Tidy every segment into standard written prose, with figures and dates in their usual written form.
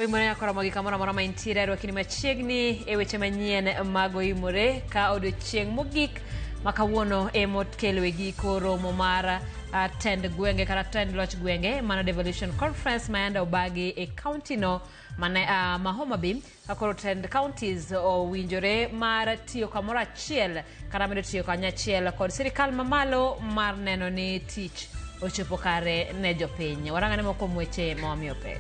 Oimore akora magi kamora mora maintire ro kini machiegni e weche manyien mag oimore ka odiochieng' mogik makawuono emot kelo egi koro momara tend gwenge kata tend loch gwenge mana devolution conference mayanda obagi e county no mane Mahoma Bay akoro tend counties owinjore mar tiyo kamoro achiel kata medo tiyo kanyachiel kod sirikal mamalo mar neno ni tich ochopo kare ne jopiny. Warangane moko mweche mawamiyo pek.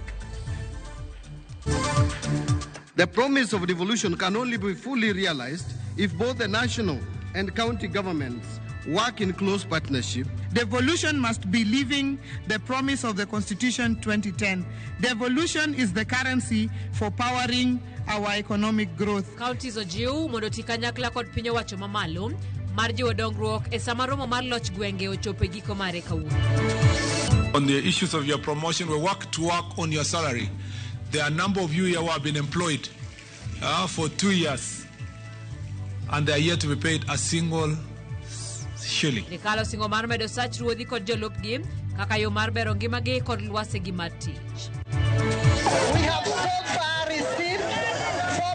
The promise of devolution can only be fully realized if both the national and county governments work in close partnership. Devolution must be living the promise of the Constitution 2010. Devolution is the currency for powering our economic growth. Counties ojiu mondo tikanyakla kod piny owacho mamalo mar jiwo dongruok e sama romo mar loch gwenge ochopo giko mare kawuono. On the issues of your promotion, we work on your salary. There are a number of you here who have been employed for 2 years, and they are yet to be paid a single shilling. Nikalo singo mar medo sach ruodhi kod jolupgi kaka yo mar bero ngimagi kod lwasegi mar tich. We have so far received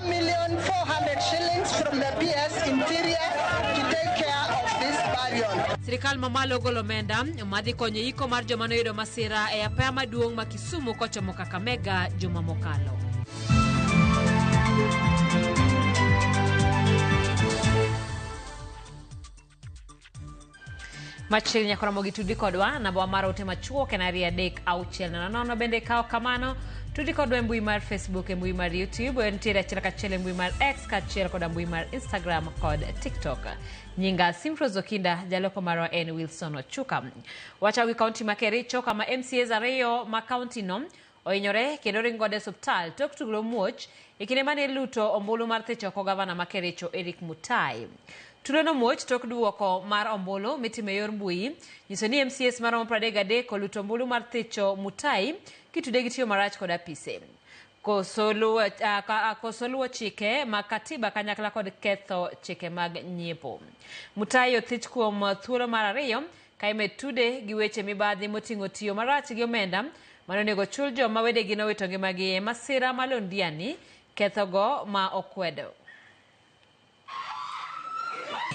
4,400,000 shillings from the PS Interior to take care of this burial. Sirikal mamalo golo omenda madhi konyo iko mar joma noyudo masira e apaya maduong' ma Kisumu kochomo Kakamega juma mokalo. Machiegni nyakora mogi tudi kodwa namba mara ote machuok en 3-6-9 bende kao kamano tudi kodwa mbui mar Facebook, mbui mar YouTube, entiere achiel kachiel mbui mar X kachiel kod mbui mar Instagram kod TikTok. Nyinga Simfrozo Kinda, jaloko marwa en Wilson Ochuka. Wacha wi county ma Kericho kama MCAs ariyo ma county no oinyore kendo ringode subtal tok tuglo muoch ikine mane luto ombulu mar thicho ko gavana ma Kericho Eric Mutai. Tulono muoch tok duoko mar ombulu mitime yor mbui nyiso ni MCAs maromo 33 koluto ombulu mar thicho Mutai kitude gi tiyo marach kod apise. Kosoluo chike makatiba kanyakla kod ketho chike mag nyiepo. Mutai othich kuom thuolo mar ariyo kaime tude gi weche mibadhi moting'o tiyo marach gi omenda manonego chul joma wedegi nowito ngimagi e masira malondiani kethogo ma okwedo.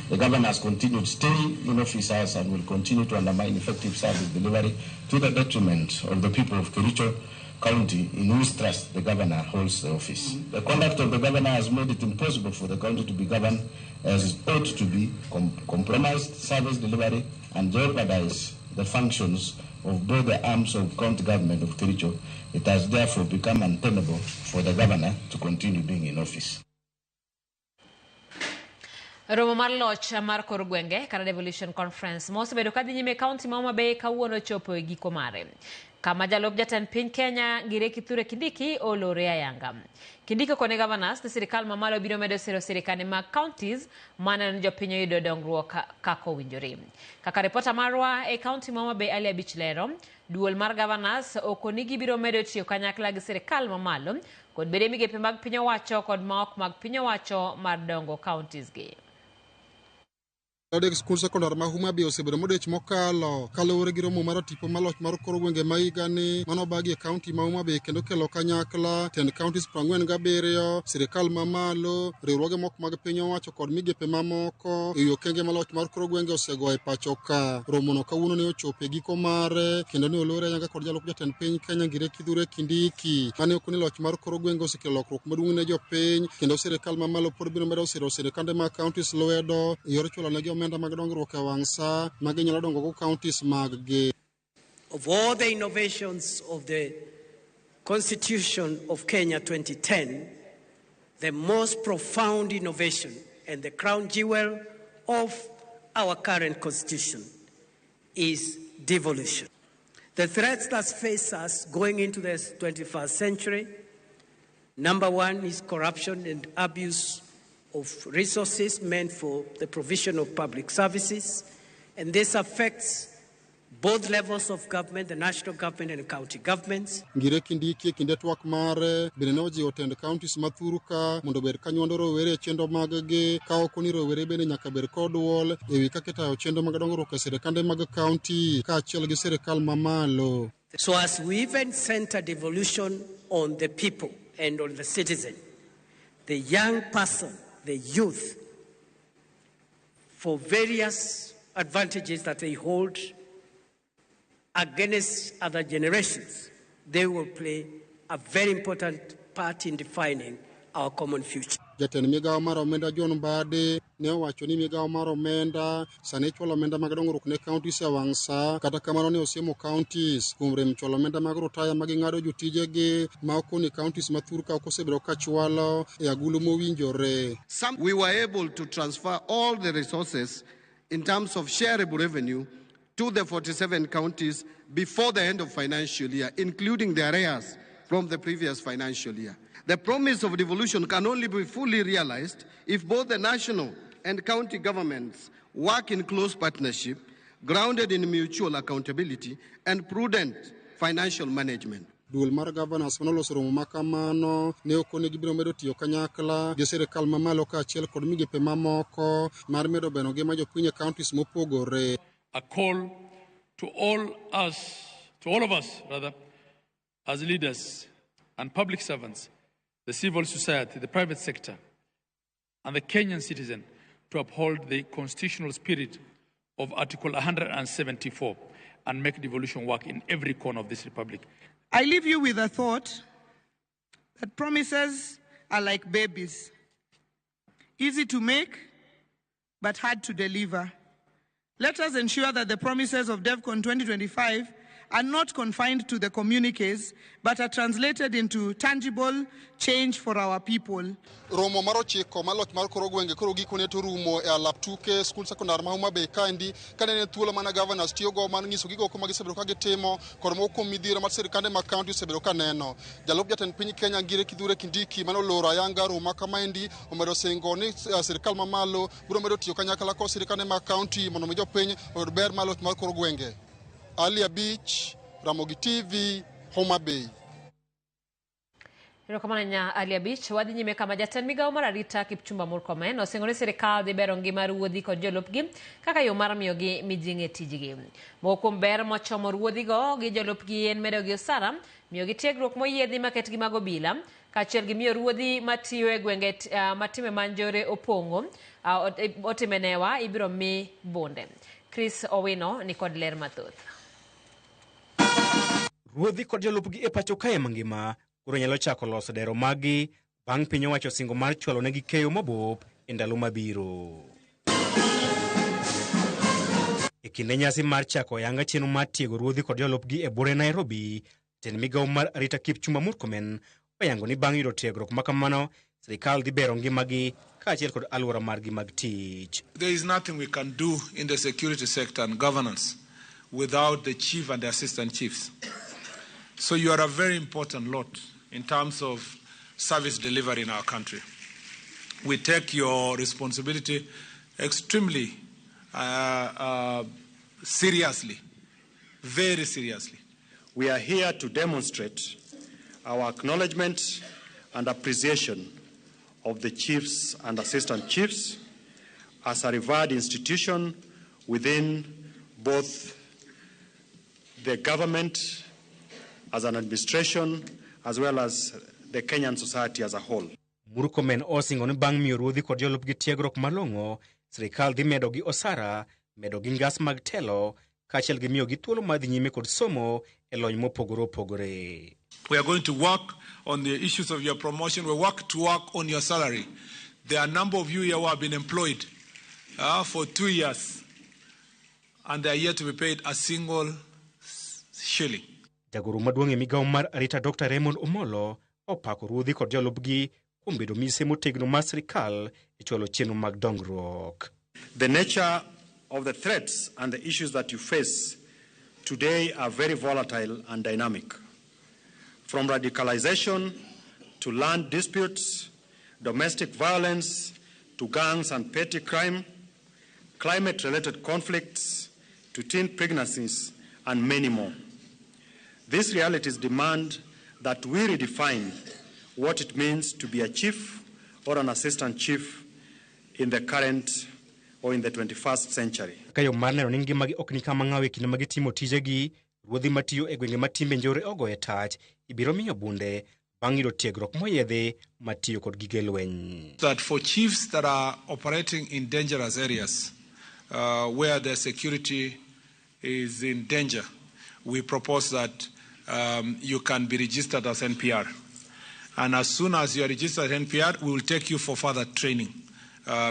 The governor has continued staying in office hours and will continue to undermine effective service delivery to the detriment of the people of Kericho County in whose trust the governor holds the office. The conduct of the governor has made it impossible for the county to be governed as it ought to be, compromised service delivery and jeopardize the functions of both the arms of county government of Kericho. It has therefore become untenable for the governor to continue being in office. Romo mar loch mar kor gwenge kata devolution conference mosebedo kadhi nyime county ma Homa Bay kawuono chopo e giko mare. Kama jalop jatend piny Kenya Ngire Kithure Kindiki olore ayanga. Kindiki kone governors ne sirikal mamalo biro medo siro sirikane mag counties mana ne jopiny yudo dongruok kaka owinjore. Kaka reporter marwa e county ma Homa Bay Ali Abich lero, duol mar governors okonigi biro medo tiyo kanyakla gi sirikal mamalo kod bede migepe mag piny owacho kod maok mag piny owacho mar dongo counties gi. Odek skul sekondar ma Homa Bay osebedo modech mokalo kaluwore gi romo mar tipo maloch mar kor gwenge ma higani mano bagi e kaunti ma Homa Bay kendo kelo kanyakla tend counties 47, sirikal mamalo, riwruoge moko mag piny owacho kod migepe mamoko e yo kenge maloch mar kor gwenge osego e pacho ka. Romo no kawuono ne ochopo e giko mare kendo ne olore ayanga kod jalop jatend piny Kenya Ngire Kithure Kindiki mane okoni loch mar kor gwenge osekelo lokruok maduong' ne jopiny kendo sirikal mamalo pod biro medo siro sirikande mag counties lwedo e yor chulo negi omenda mag dongruok e wang' sa mag nyalo dongo go counties mag gi. Of all the innovations of the Constitution of Kenya 2010, the most profound innovation and the crown jewel of our current constitution is devolution. The threats that face us going into the 21st century, number one is corruption and abuse of resources meant for the provision of public services, and this affects both levels of government, the national government and the county governments. Ngire Kindiki kinde twak mare bende ojiwo tend counties mathuruka mondo ber kanyondo rowere chendo maggi ka okoni rowere bende nyaka ber kod duol ewi kaka itayo chendo mag dongruok e sirikande mag county kaachiel gi sirikal mamalo. So as we even center devolution on the people, and on the citizen, the young person, the youth, for various advantages that they hold against other generations, they will play a very important part in defining our common future. Jatend migawo mar omenda John Mbadi ne owacho ni migawo mar omenda sani chwalo omenda mag dongruok ne counties e wang' sa, kata kamano ne osiemo counties kuom rem chwalo omenda mag rutaya ma ging'ado jotijegi ma okoni counties mathur ka ok osebedo ka chwalo e agulu mowinjore. We were able to transfer all the resources in terms of shareable revenue to the 47 counties before the end of financial year, including the arrears from the previous financial year. The promise of devolution can only be fully realized if both the national and county governments work in close partnership, grounded in mutual accountability and prudent financial management. Duol mar governors manoloso romo makamano ne okone gibiro medo tiyo kanyakla gi sirikal mamalo kaachiel kod migepe mamoko mar medo beno ngima jopiny e counties mopogore. A call to all of us, as leaders and public servants, the civil society, the private sector, and the Kenyan citizen to uphold the constitutional spirit of Article 174 and make devolution work in every corner of this republic. I leave you with a thought that promises are like babies, easy to make, but hard to deliver. Let us ensure that the promises of DEVCON 2025 are not confined to the communiques, but are translated into tangible change for our people. Romo mar ochiko maloch mar koro gwenge koro gikone to rumo e alap tuke skul sekondar ma Homa Bay kaendi kanene thuolo mana governors tiyogo man nyiso gigo ma gisebedo ka gitimo kod moko midhiero mar sirikande mag county osebedo ka neno. Jalup jatend piny Kenya Ngire Kithure Kindiki manoloro ayanga romo kamaendi omedo singo ni sirikal mamalo biro medo tiyo kanyakla kod sirikande mag county mondo mi jopiny oyud ber maloch mar koro gwenge. Alia Beach, Ramogi TV, Homa Bay. Erokamano nya Alia Beach, wadhi nyime kama jatend migawo mar arita Kipchumba Murkomen osingore sirikal dhi bero ngima ruodhi kod jolupgi kaka yo mar miyogi mijing'e tijgi. Moko kuom ber mochomo ruodhigo gi jolupgi en medogi osara, miyogi tiegruok moyiedhi maketgi mag obila, kaachiel gi miyo ruodhi matiyo e gwenge matime manjore opong'o otimenewa ibiro mi bonde. Chris Owino ni kod ler mathoth. Ruodhi kod jolupgi e pacho kae mangima koro nyalo chako loso dero magi bang' piny owacho singo mar chwalo negi keyo mabop e ndalo mabiro. E kinde nyasi mar chako yanga chenro mar tiego ruodhi kod jolupgi e bore Nairobi, jatend migawo mar arita Kipchumba Murkomen oyango ni bang' yudo tiegruok makamano sirikal dhi bero ngimagi kaachiel kod alwora margi mag tich. There is nothing we can do in the security sector and governance without the chief and the assistant chiefs. So you are a very important lot in terms of service delivery in our country. We take your responsibility extremely seriously, very seriously. We are here to demonstrate our acknowledgement and appreciation of the chiefs and assistant chiefs as a revered institution within both the government as an administration as well as the Kenyan society as a whole. Murkomen osingo ni bang' miyo ruodhi kod jolupgi tiegruok malong'o, sirikal dhi medo gi osara, medo gi ngas mag telo, kaachiel gi miyo gi thuolo mar dhi nyime kod somo e lony mopogore opogore. We are going to work on the issues of your promotion. We work on your salary. There are a number of you here who have been employed for 2 years, and they are yet to be paid a single shilling. Jagoro maduong' e migawo mar arita Dr. Raymond Omolo opako ruodhi kod jolupgi kuom bedo mise motegno mar sirikal e chwalo chenro mag dongruok. The nature of the threats and the issues that you face today are very volatile and dynamic. From radicalization to land disputes, domestic violence to gangs and petty crime, climate-related conflicts to teen pregnancies, and many more. These realities demand that we redefine what it means to be a chief or an assistant chief in the current or in the 21st century. Kayo mar neno ni ngimagi ok ni kama ng'awe kinde magitimo tijegi, ruodhi matiyo e gwenge matimbe njore ogo e tach ibiro miyo bunde bang' yudo tiegruok moyedhi matiyo kod gige lweny. That for chiefs that are operating in dangerous areas where their security is in danger, we propose that you can be registered as NPR. And as soon as you are registered as NPR, we will take you for further training,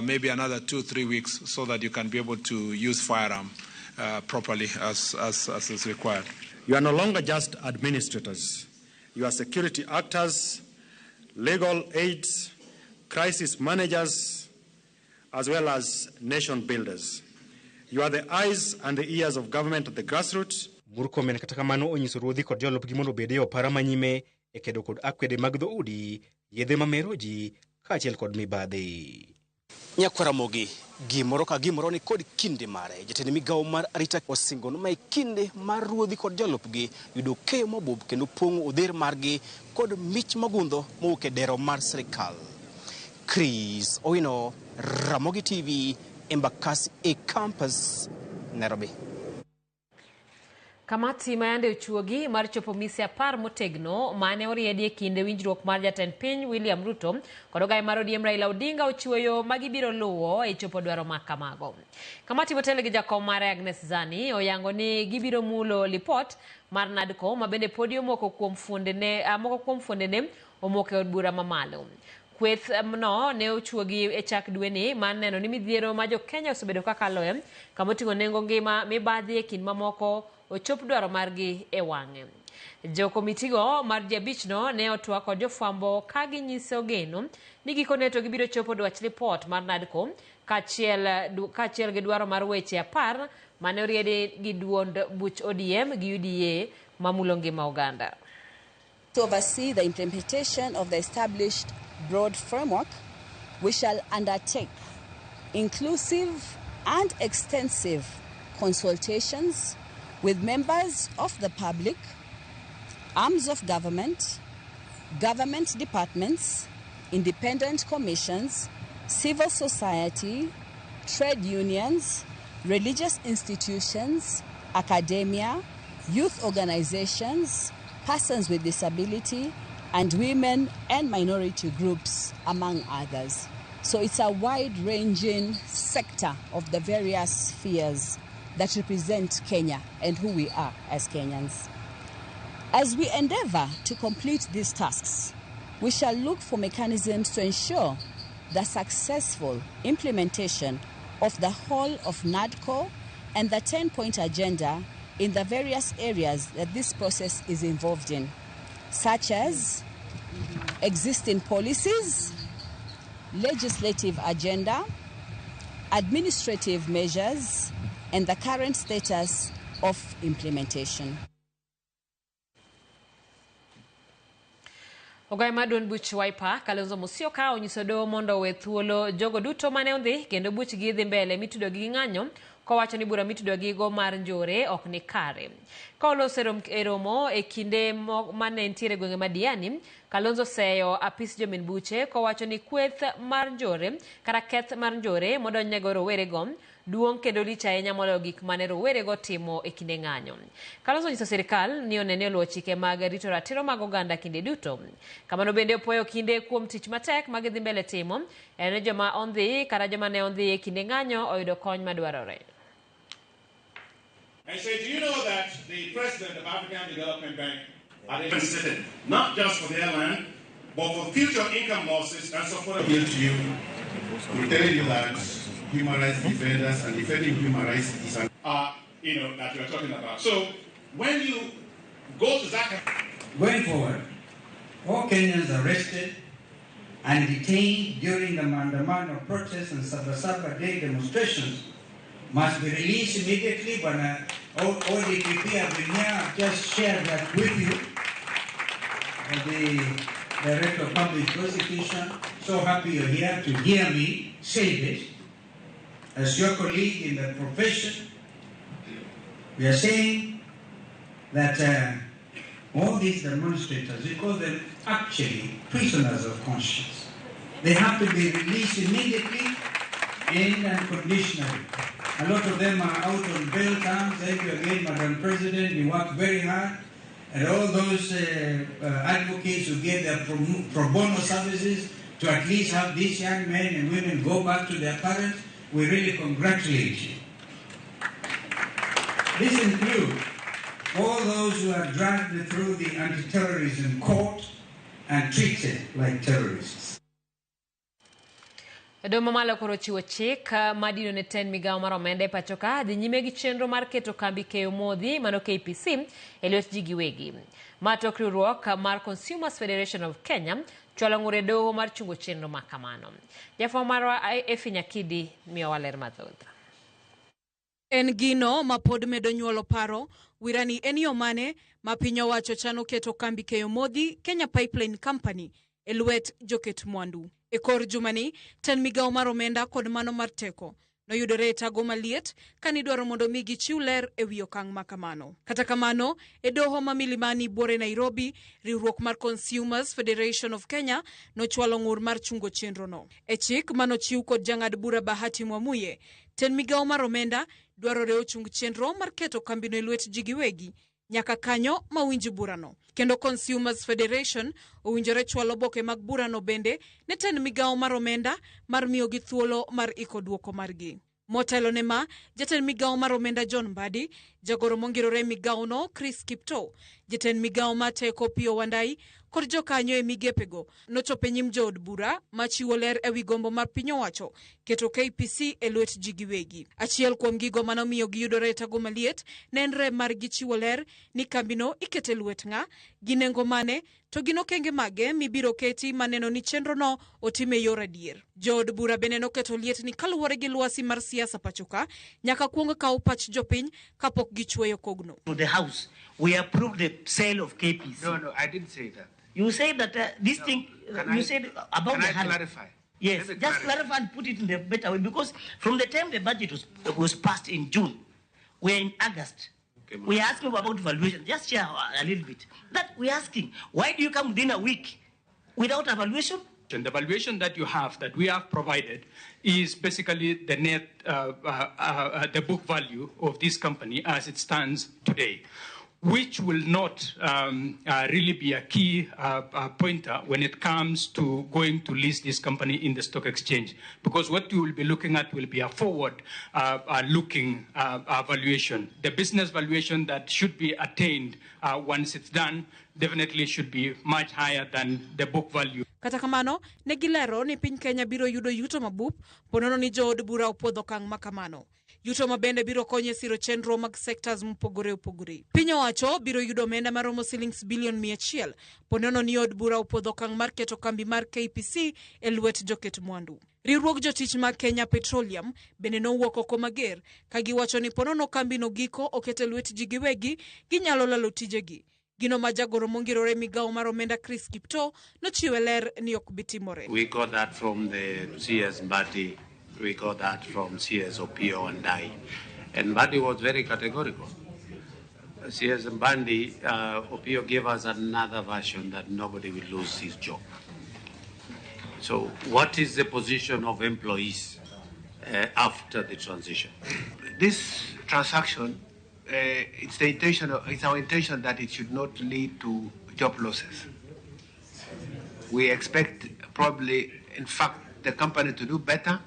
maybe another 2-3 weeks, so that you can be able to use firearm properly as is required. You are no longer just administrators. You are security actors, legal aids, crisis managers, as well as nation builders. You are the eyes and the ears of government at the grassroots. Murkomen kata kamano onyiso ruodhi kod jolupgi mondo obed e opara manyime e kedo kod akwede mag dhoudi, yedhe mamero ji, kaachiel kod mibadhi. Nyakwaramogi, gimoro ka gimoro ni kod kinde mare. Jatend migawo mar arita osingono ma kinde mar ruodhi kod jolupgi yudo keyo mabup kendo pong'o odher margi kod mich magundho mowuok e dero mar sirikal. Chris Owino, Ramogi TV, Embakasi e campus, Nairobi. Kamati mayande uchuogi mar chopo mise 10 motegno mane oriedi e kinde winjruok mar jatend piny William Ruto kod ogaye mar ODM Raila Odinga ochuoyo magibiro luwo e chopo dwaro makamago. Kamati motelo gi jakom mare Agnes Zani oyango ni gibiro mulo lipot mar NADCO mabende podium moko kuom fuondene omoke od bura mamalo. Kweth no ne ochuogi e chak dweni man neno ni midhiero ma jo Kenya osebedo kaka loye kamotingo nengo ngima mibadhi e kind mamoko ochop dwaro margi e wang'e. Jo komitigo mar jabichno ne otwa kod jofwambo ka ginyiso geno ni gikone to gibiro chopo dwach lipot mar NADCO kaachiel gi dwaro mar weche 10 mane oriedi gi duond buch ODM gi UDA mamulo ngima oganda. To oversee the implementation of the established broad framework, we shall undertake inclusive and extensive consultations with members of the public, arms of government, government departments, independent commissions, civil society, trade unions, religious institutions, academia, youth organizations, persons with disability, and women and minority groups, among others. So it's a wide-ranging sector of the various spheres that represent Kenya and who we are as Kenyans. As we endeavor to complete these tasks, we shall look for mechanisms to ensure the successful implementation of the whole of NADCO and the 10-point agenda in the various areas that this process is involved in, such as existing policies, legislative agenda, administrative measures, and the current status of implementation. Ogaye madon buch Wiper Kalonzo Musyoka onyiso doho mondo we thuolo jogo duto mane ondhi kendo buch gi dhi mbele mitudo gi ng'anyo kowacho ni bura mitudo gi go mar njore ok ni kare. Ka oloso romo e kinde mane ntiere gwenge madiani, Kalonzo seyo apis jomin buche kowacho ni kweth mar njore kata keth mar njore modonjnego rowere go duong' kendo lich ahinya moloyo gik mane rowere go timo e kinde ng'anyo. Kalonzo nyiso sirikal ni onene luwo chike mag rito ratiro mag oganda kinde duto. Kamano bende opoyo kinde kuom tich matek mag dhi mbele timo en joma ondhi kata joma ne ondhi e kinde ng'anyo oyudo kony madwarore. I say, do you know that the president of African Development Bank had considered not just for their land, but for future income losses and support of you to you, to tell you that human rights defenders and defending human rights is an that we're talking about. So when you go to Zaka, going forward, all Kenyans arrested and detained during the Maandamano of protests and Sabasaba Day demonstrations must be released immediately. When all DPP have been here, I've just shared that with you. The Director of Public Prosecution, so happy you're here to hear me say this. As your colleague in the profession, we are saying that all these demonstrators, we call them actually prisoners of conscience. They have to be released immediately and unconditionally. A lot of them are out on bail terms. Thank you again, Madam President. We work very hard. and all those advocates who gave their pro bono services to at least have these young men and women go back to their parents, we really congratulate you. This includes all those who are dragged through the anti-terrorism court and treated like terrorists. Domo malo koro chiwo chik madino ne ten migao mar omenda pachoka dhi nyime gi chenro mar keto kambi keyo modhi mano KPC e lwet ji giwegi. Matok riwruok mar Consumers Federation of Kenya chwalo ng'ur doho mar chungo chenro ma kamano. Jafwambo marwa Efi Nyakidi miyo waler mathoth. En gino ma pod medo nyuolo paro wirani en yo mane ma piny owacho chano keto kambi keyo modhi Kenya Pipeline Company e lwet joket mwandu. E kor jumani, ten migao mar omenda kod mano mar teko noyudore e tago maliet kanidwaro mondo mi gichiw ler e wi okang' ma kamano. Kata kamano, e doho ma Milimani bore Nairobi, riwruok mar Consumers Federation of Kenya nochwalo ng'ur mar chungo chenro no. E chik manochiw kod jang'ad bura Bahati Mwamuye, ten migao mar omenda dwarore ochung chenro mar keto kambino e lwet ji giwegi nyaka kanyo mawinj burano. Kendo Consumers Federation owinjore chwalo oboke mag burano bende ne ten migao mar omenda mar miyo gi thuolo mar iko duoko margi. Motelo ne ma, jatend migao mar omenda John Mbadi, jagoro mongirore migao no Chris Kipto, jatend migao ma teko Pio Wandai, kod jokanyo e migepego nochopo nyim jood bura machiwo ler e wi gombo mar piny owacho keto KPC e lwet ji giwegi. Achiel kuom gigo manomiyo giyudore e tago maliet ne en rem mar gichiwo ler ni kambino ikete lwet ng'a, gi nengo mane, to gin okenge mage mibiro keti maneno ni chenro no otime yor adier. Jood bura bende noketo liet ni kaluwore gi lwasi mar siasa pachoka nyaka kuong kaw pach jopiny kapok gichweyo kogno. To the House, we approved the sale of KPC. No, I didn't say that. You said that this thing, you said about the Can I clarify? Yes, just clarify and put it in the better way, because from the time the budget was passed in June, we're in August. Okay, we're asking about valuation. Just share a little bit. That we're asking, why do you come within a week without evaluation? The valuation that you have, that we have provided, is basically the net, the book value of this company as it stands today, which will not really be a key pointer when it comes to going to list this company in the stock exchange. Because what you will be looking at will be a forward-looking valuation. The business valuation that should be attained once it's done definitely should be much higher than the book value. Kata kamano, ne gilero ni piny Kenya biro yudo yuto mabup, ponono ni jood bura opodho kang' makamano. Yuto mabende biro konye siro chenro mag sectors mpogore opogore. Piny owacho biro yudo omenda maromo shillings bilion 100, ponono ni od bura opodho kang' mar keto kambi mar KPC e lwet joket mwandu. Riwruog jotich mag Kenya Petroleum bende nowuok oko mager ka giwacho ni ponono kambi no giko okete lwet ji giwegi ginyalo lalo tijegi. Gino ma jagoro mongirore migao mar omenda Chris Kipto nochiwe ler ni ok bitimore. We got that from the CS Mbadi. We got that from CS Opio and I. And Mbadi was very categorical. CS Mbadi, Opio gave us another version that nobody will lose his job. So what is the position of employees after the transition? This transaction, it's our intention that it should not lead to job losses. We expect probably, in fact, the company to do better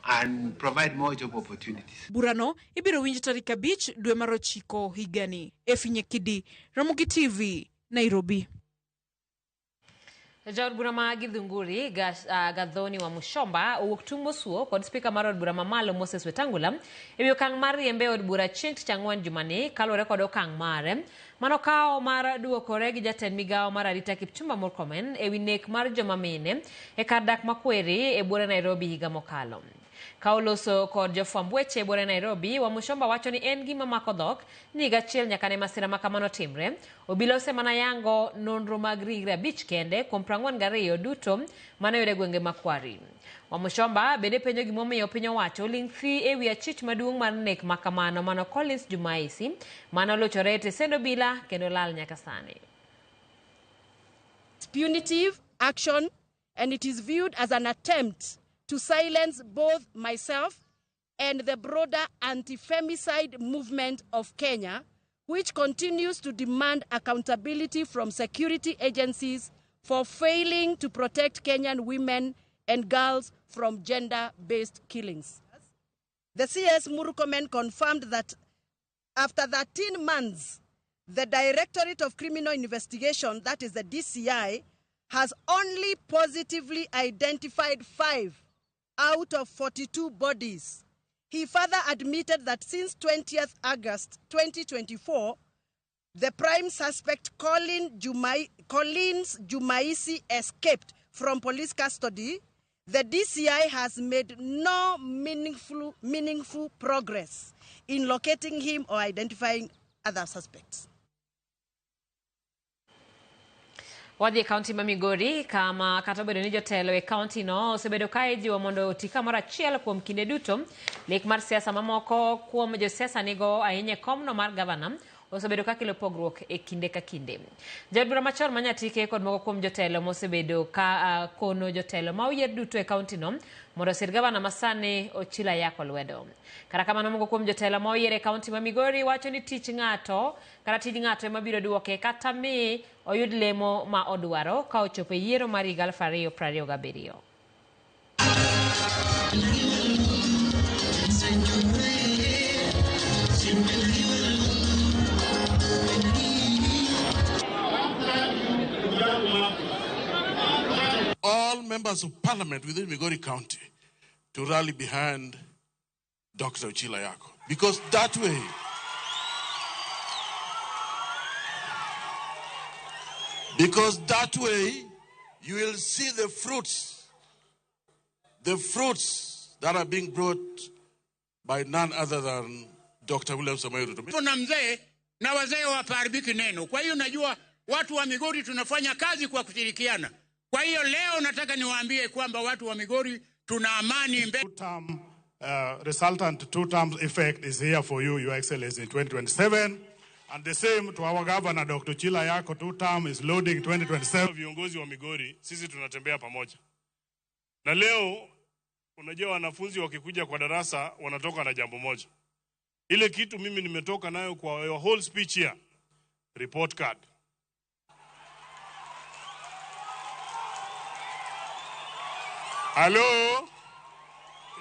and provide more job opportunities. Burano ibiro winj tarik 5 dwe mar 9 higani. Efi Nyakidi, Ramogi TV, Nairobi. Jaod bura ma Githunguri Gathoni wa Mushomba owuok tung mosuo kod spika mar od bura mamalo Moses Wetangula ewi okang' mar riembe od bura chieng' tich ang'wen jumani kaluwore kod okang' mare manokawo mar duokore gi jatend migao mar arita Kipchumba Murkomen ewi nek mar joma mine e kar dak makweri e bura Nairobi higa mokalo. Kauloso kod jofwamb weche bore Nairobi wa Mushomba wacho ni en gima mako dhok ni gachiel nyaka ne masira makamano timre. Obila osemana yango nonro mag ringre 5 kende kuom 42 duto mane yore gwenge makwari. Wa Mushomba bende penjo gimomiyo piny owacho ling' thi ewi achich maduong' mar nek makamano mano Collins Jumaisi mano lochore te sendo bila kendo lal nyaka sani. Punitive action, and it is viewed as an attempt to silence both myself and the broader anti-femicide movement of Kenya, which continues to demand accountability from security agencies for failing to protect Kenyan women and girls from gender-based killings. The CS Murkomen confirmed that after 13 months, the Directorate of Criminal Investigation, that is the DCI, has only positively identified 5 out of 42 bodies. He further admitted that since 20th August 2024, the prime suspect Collins Jumaisi escaped from police custody. The DCI has made no meaningful progress in locating him or identifying other suspects. Wadhi kaunti ma Migori kama katabedo ni jotelo e kaunti no osebedo kae jiwo mondo oti kamoro achiel kuom kinde duto lek mar siasa mamoko kuom josiasa nigo ahinya komno mar gavana osebedo ka kelo pogruok e kinde ka kinde. Jadbura machon manyatike kod moko kuom jotelo mosebedo ka kono jotelo ma oyier duto e kaunti no mondo sir gavana masani ochila yako lwedo. Kata kamano moko kuom jotelo ma oyier e kaunti ma Migori wacho ni tich ng'ato kata tij ng'ato ema biro duoke kata mi oyud lemo ma odwaro ka ochopo e yiero mar 2027. All members of parliament within Migori County to rally behind Dr. Ochila Yako. Because that way, you will see the fruits that are being brought by none other than Dr. William Samoei Ruto. Kuna mzee na wazee wapaharibiki neno. Kwa hiyo najua watu wa Migori tunafanya kazi kwa kushirikiana. Kwa hiyo leo nataka niwaambie kwamba watu wa Migori tuna amani mbele. Resultant two-term effect is here for you, Your Excellency, in 2027. And the same to our governor, Dr. Ochila Yako, two-term is loading 2027. Viongozi wa Migori, sisi tunatembea pamoja. Na leo, unajua wanafunzi wakikuja kwa darasa, wanatoka na jambo moja. Ile kitu mimi nimetoka nayo kwa your whole speech here, report card. Hello?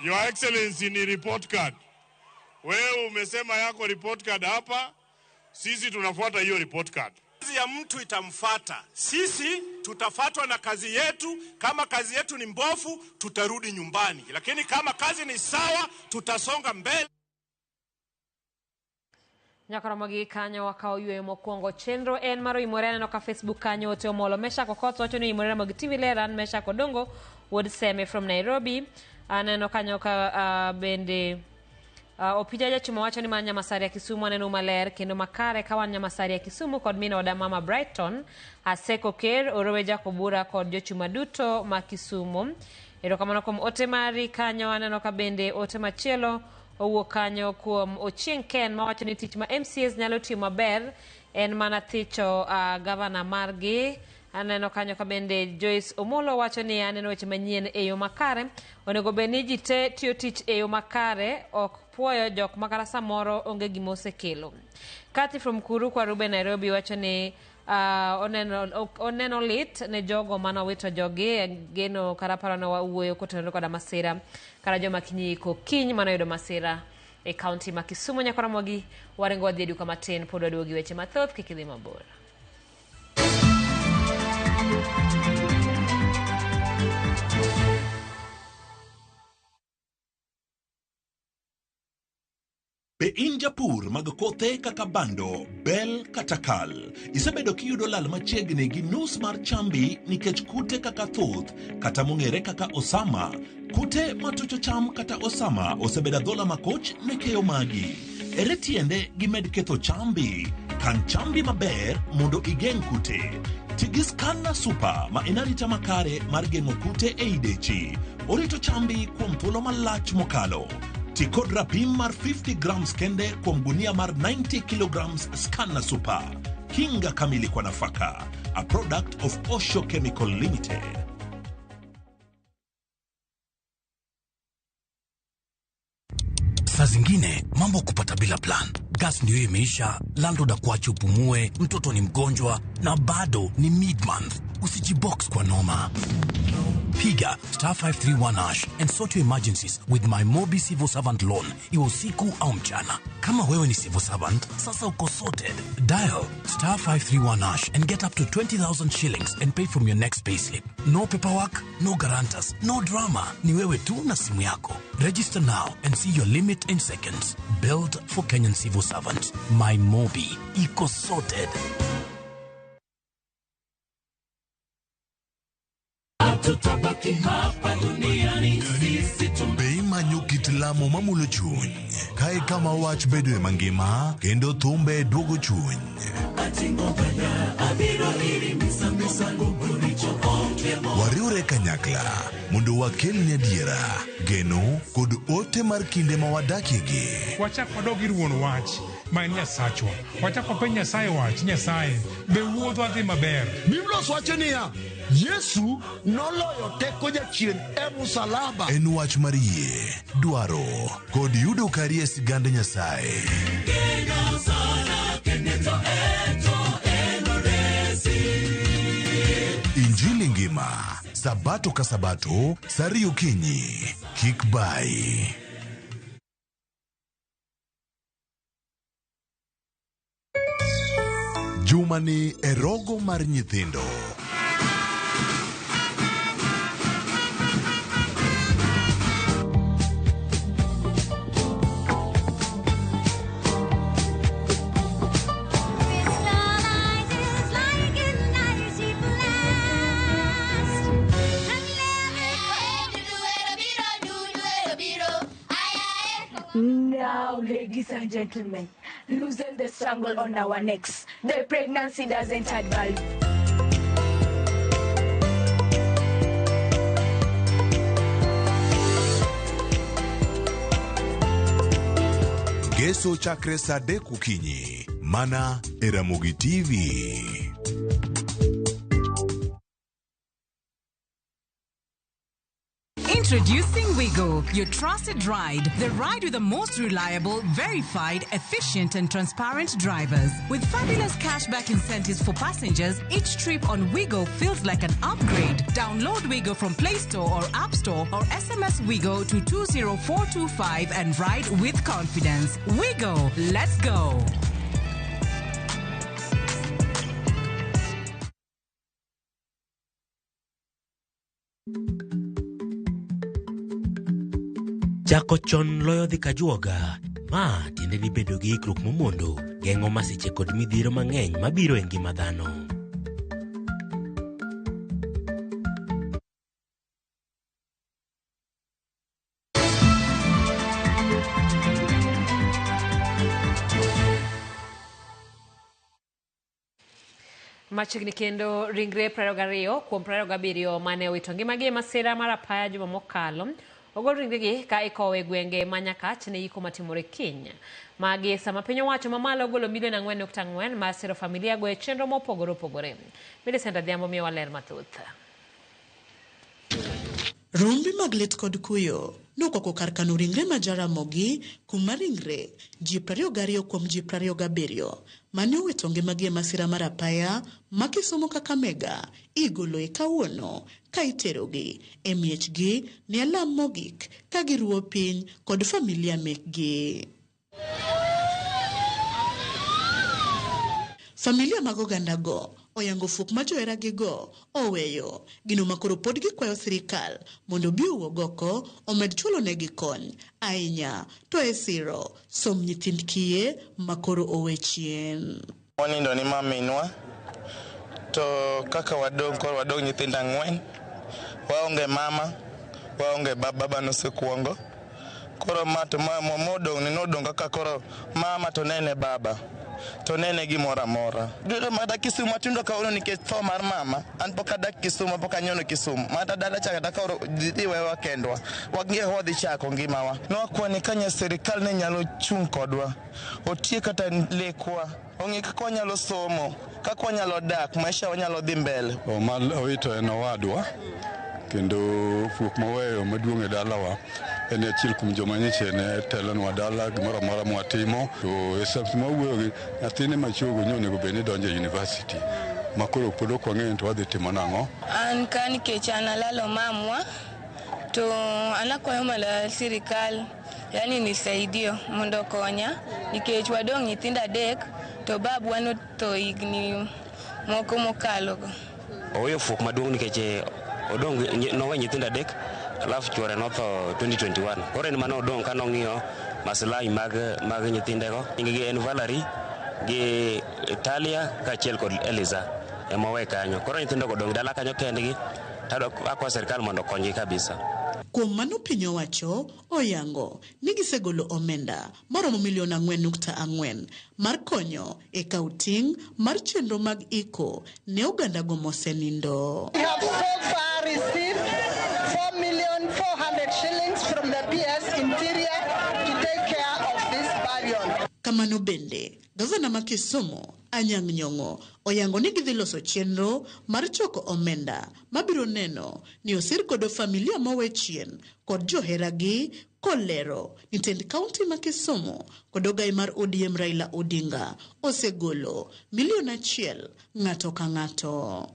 Your Excellency ni report card. Wewe umesema yako report card hapa, sisi tunafuata hiyo report card. Kazi ya mtu itamfuata. Sisi tutafuatwa na kazi yetu. Kama kazi yetu ni mbovu, tutarudi nyumbani. Lakini kama kazi ni sawa, tutasonga mbele. Nyakoro magi kanyo wakao yue mokwongo chenro en maro imorena no ka Facebook kanyo ote omolo mesha kokoto wacho ni imorena mag TV leran mesha kodongo would seme from Nairobi aneno kanyo ka bende opija jachuma wacho ni manya masari ya Kisumu aneno maler kendo makare kawan nyamasari ya Kisumu kod mino oda mama Brighton aseko ker orowe jakobura kod jochuma duto ma Kisumu erokamano kuom ote mari kanyo aneno ka bende ote machielo owuok kanyo kuom Ochieng Ken mawacho ni tich ma MCAs nyalo timo maber en mana thicho gavana margi. Aneno kanyo ka bende Joyce Omolo wacho ni aneno weche manyien e yo makare onego bed ni ji te tiyo tich e yo makare ok puoyo jok makara samoro onge gima osekelo. Kathy from Kuru kwa Rube Nairobi wacho ni oneno lit ne jogo manowito jogi geno karaparo na wuoyo kotenore koda masira kara joma kinyiko kiny manoyudo masira e kaunti ma Kisumu. Nyakora mogi warengo wadhi duka matin pod waduogi weche mathoth kikidhi mabor. Be in japur mag kothe kaka bando, bel kata kal. Isebedo kiyudo lal machiegni gi nus mar chambi nikech kute kaka thuth kata mong'ere kaka osama. Kute matucho cham kata osama osebedo dhola makoch ne keyo magi. Ere tiende gimed ketho chambi? Kan chambi maber mondo igeng' kute. Tigi Scanner Super ma en arita makare mar geng'o kute e idechi. Orito chambi kuom thuolo malach mokalo. Ti kod rapim mar 50 grams kende kuom gunia mar 90 kilograms Scanner Super. Kinga kamili kwa nafaka. A product of Osho Chemical Limited. Saa zingine mambo kupata bila plan. gas ndio imeisha, landlord akuache upumue, mtoto ni mgonjwa na bado ni mid-month. Usijibox kwa noma. Piga *531# and sort your emergencies with my Mobi Civil Servant Loan, iwe usiku au mchana. Kama wewe ni civil servant, sasa uko sorted. Dial *531# and get up to 20,000 shillings and pay from your next payslip. No paperwork, no guarantors, no drama. Ni wewe tu na simu yako. Register now and see your limit in seconds. Built for Kenyan civil servants. My Mobi, iko sorted. Bei manyo kit lamo mamulo chuny. Kae kama wach bedo e mangima, kendo thumbe duogo chuny. Wariure kanyakla, mondo wakelni adiera, geno kod ote mar kinde ma wadakiegi. Wachak wadog ir wuon wach, ma en Nyasachwa. Wachak wapenj Nyasaye wach, Nyasaye, be wuodhwa dhi maber. Biblos wacho niya, Yesu noloyo teko jachien e msalaba. En wach mar yie, dwaro, kod yudo kari e sigande Nyasaye. Injili ngima, sabato ka sabato, sari okinyi, kik bai. Jumani e rogo mar nyithindo. Now, ladies and gentlemen, loosen the strangle on our necks. The pregnancy doesn't add value. Geso chakre sa 3 okinyi, mana e Ramogi TV. Introducing Wigo, your trusted ride. The ride with the most reliable, verified, efficient and transparent drivers. With fabulous cashback incentives for passengers, each trip on Wigo feels like an upgrade. Download Wigo from Play Store or App Store or SMS Wigo to 20425 and ride with confidence. Wigo, let's go. Chako chon loyo dhi kajuoga. Ma tiende ni bedo gi ikruok momondo, geng'o masiche kod midhiero mang'eny mabiro e ngima dhano. Machiegni kendo ringre 22 kuom 27 mane owito ngimagi e masira mar apaya juma mokalo. Ogol ringregi ka ikowe gwenge manyakach ne iko matimore Kenya. Magi sama piny owacho mamalo ogolo milion 4.4 mar siro familia go e chenro mopogore opogore. Millicent Adhiambo miyo waler mathoth. Rumbi mag lit kod kuyo nokwako kar kano ringre ma Jaramogi kuma ringre ji 22 kuom ji 27 mane owito ngimagi e masira mar apaya ma Kisumu Kakamega igolo e kawuono ka iterogi e miechgi ne alam mogik ka giruo piny kod familia mekgi. Familia mag oganda go oyango fuok ma johera gigo oweyo gino makoro pod gikwayo sirikal mondo bi owuog oko omed chulo negi kony ahinya to e siro som nyithind kiye makoro owe chien. Wanindo ni maminwa to kaka wadong koro wadong nyithind 4, waonge mama, waonge baba nosekuongo. Koro mato modong ni nodong kaka koro mama to nene baba. To nene gimoro amora. Dwero mada Kisumu matindo kauno nikech tho mar mama. An poka dak Kisumu poka nyono Kisumu. Mata dala chaka dakoro diwewa kendwa. Wagie hodhi chako ngimawa. Nokwani kanya serikal ne nyalo chung kodwa. Otie kata lekwa. Onge kako nyalo somo. Kako nyalo dak maisha wanyalo dhi mbele. Omal owito eno wadwa. kendo fuok maweyo maduong' e dalawa en achiel kuom joma nyiche ne telonwa dala gimoro amora mwatimo to e sept mawuoyo gi nyathine machogo nyonego bed ni donjo e university makoro pod ok wang'eyo to wadhi timo nang'o. An ka nikech an alalo mamwa to anakwayo mala sirikal yani nisaidio mondo konya nikech wadong' nyithindo adek to babwa notho higni moko mokalo. Oyo fuok maduong' nikech odong' nowe nyithindo adek alafu chuore notho 2021. Koro en mano odong' ka nong'iyo maslahi mag nyithindego. Nying-gi en Valerie gi Italia kaachiel kod Eliza ema owe kanyo. Koro nyithindo odong' dala kanyo kendgi akwa sirikal mondo okonygi kabisa. Kuom mano piny owacho oyango ni gisegolo omenda maromo milion 4.4 mar konyo e kauting mar chenro mag iko ne oganda go mosenindo. We have so far received 4,400,000 shillings from the PS Interior to take care of this burial. Kamano bende, gavana ma Kisumu Anyang' Nyong'o oyango ni gidhi loso chenro mar choko omenda mabiro neno ni osir kod familia mowe chien kod joheragi kolero ni tend kaunti ma Kisumu kod ogai mar ODM Raila Odinga osegolo milion 1 ng'ato ka ng'ato.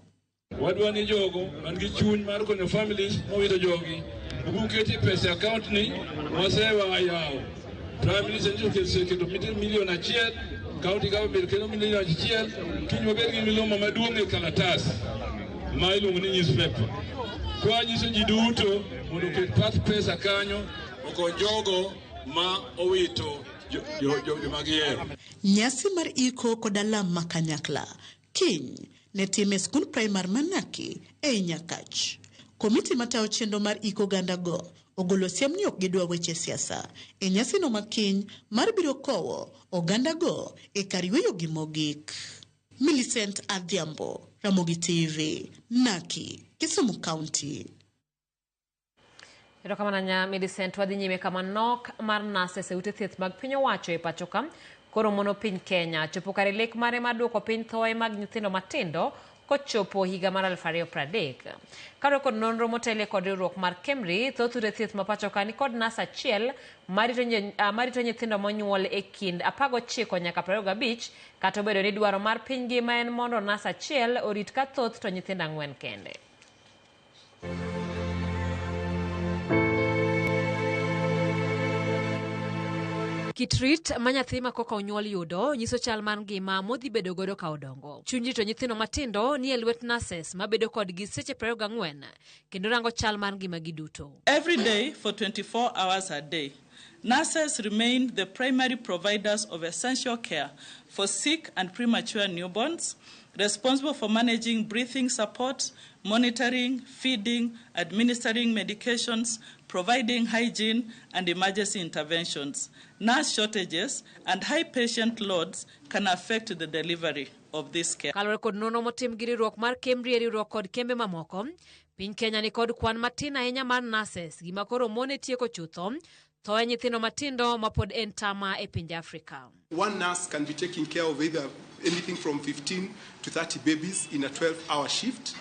Wadwa ni jogo man gi chuny mar konyo families mowito jogi ubuketi pesa account ni wasewa yawo. Prime Minister ndio keto milion 1 County government kelo milion 1 kinywa bergi milion maduong' e kalatas ma iluongo ni newspaper. Kwa nyiso ji duto mondo ket pat pesa kanyo okon jogo ma owito joma gihero. Nyasi mar iko kod alam makanyakla kiny ne time skul primar Manaki e Nyakach. Komiti matao chenro mar iko ganda go ogolo siem ni ok gidwa weche siasa e nyasi no makiny mar biro kowo oganda go e kar yweyo gi mogik. Millicent Adhiambo, Ramogi TV, Naki, Kisumu County. Erokamana Millicent, wadhi nyime kama nok mar nurses e ute thieth mag piny owacho e pacho ka koro mono piny Kenya chopo kare lek mare mar duoko piny thoe mag nyithindo matindo kochopo higa mar 2030. Karo kod nonro motele kod riwruok mar Kemri, thoth ute thieth ma pacho ka ni kod nas achiel marito nyithindo monyuol e kind 19 nyaka 25 kata obedo ni dwaro mar piny ngima en mondo nas achiel orit ka thoth to nyithindo 4 kende. Kitrit manyathi ma koka onyuol yudo nyiso chal mar ngima modhi bedo godo ka odongo. Chunji to nyithindo matindo ni e lwet nurses mabedo kod gi seche 24 kendo rango chal mar ngima gi duto. Every day for 24 hours a day, nurses remain the primary providers of essential care for sick and premature newborns, responsible for managing breathing support, monitoring, feeding, administering medications, providing hygiene and emergency interventions. Nurse shortages and high patient loads can affect the delivery of this care. Kalore kod nono motim gi riwruok mar Kemri e riwruok kod kembe mamoko, piny Kenya ni kod kwan matin ahinya mar nurses gima koro mone tieko chutho thoe nyithindo matindo mapod en tama e pinje Afrika. One nurse can be taking care of either anything from 15 to 30 babies in a 12-hour shift.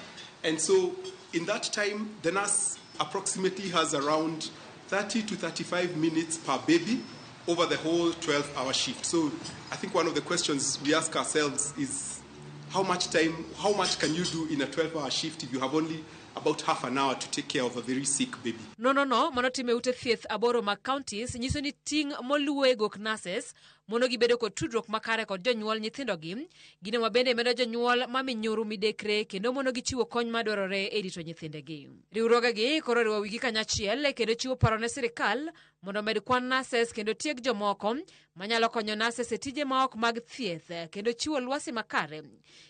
And so in that time, the nurse approximately has around 30 to 35 minutes per baby over the whole 12-hour shift. So I think one of the questions we ask ourselves is how much can you do in a 12-hour shift if you have only about half an hour to take care of a very sick baby? No, manotime ute thieth aboro mag counties nyiso ni ting moluwe gok nurses mono gibedo kod tudruok makare kod jonyuol nyithindo gi gino mabende medo jonyuol maminyuru midekre kendo mono gichiwo kony madwarore e rito nyithinde gi. Riwruoge gi koro riwo wigi kanyachiel kendo chiwo paro ne sirikal mondo med kwan nurses kendo tieg jomoko manyalo konyo nurses e tije maok mag thieth kendo chiwo lwasi makare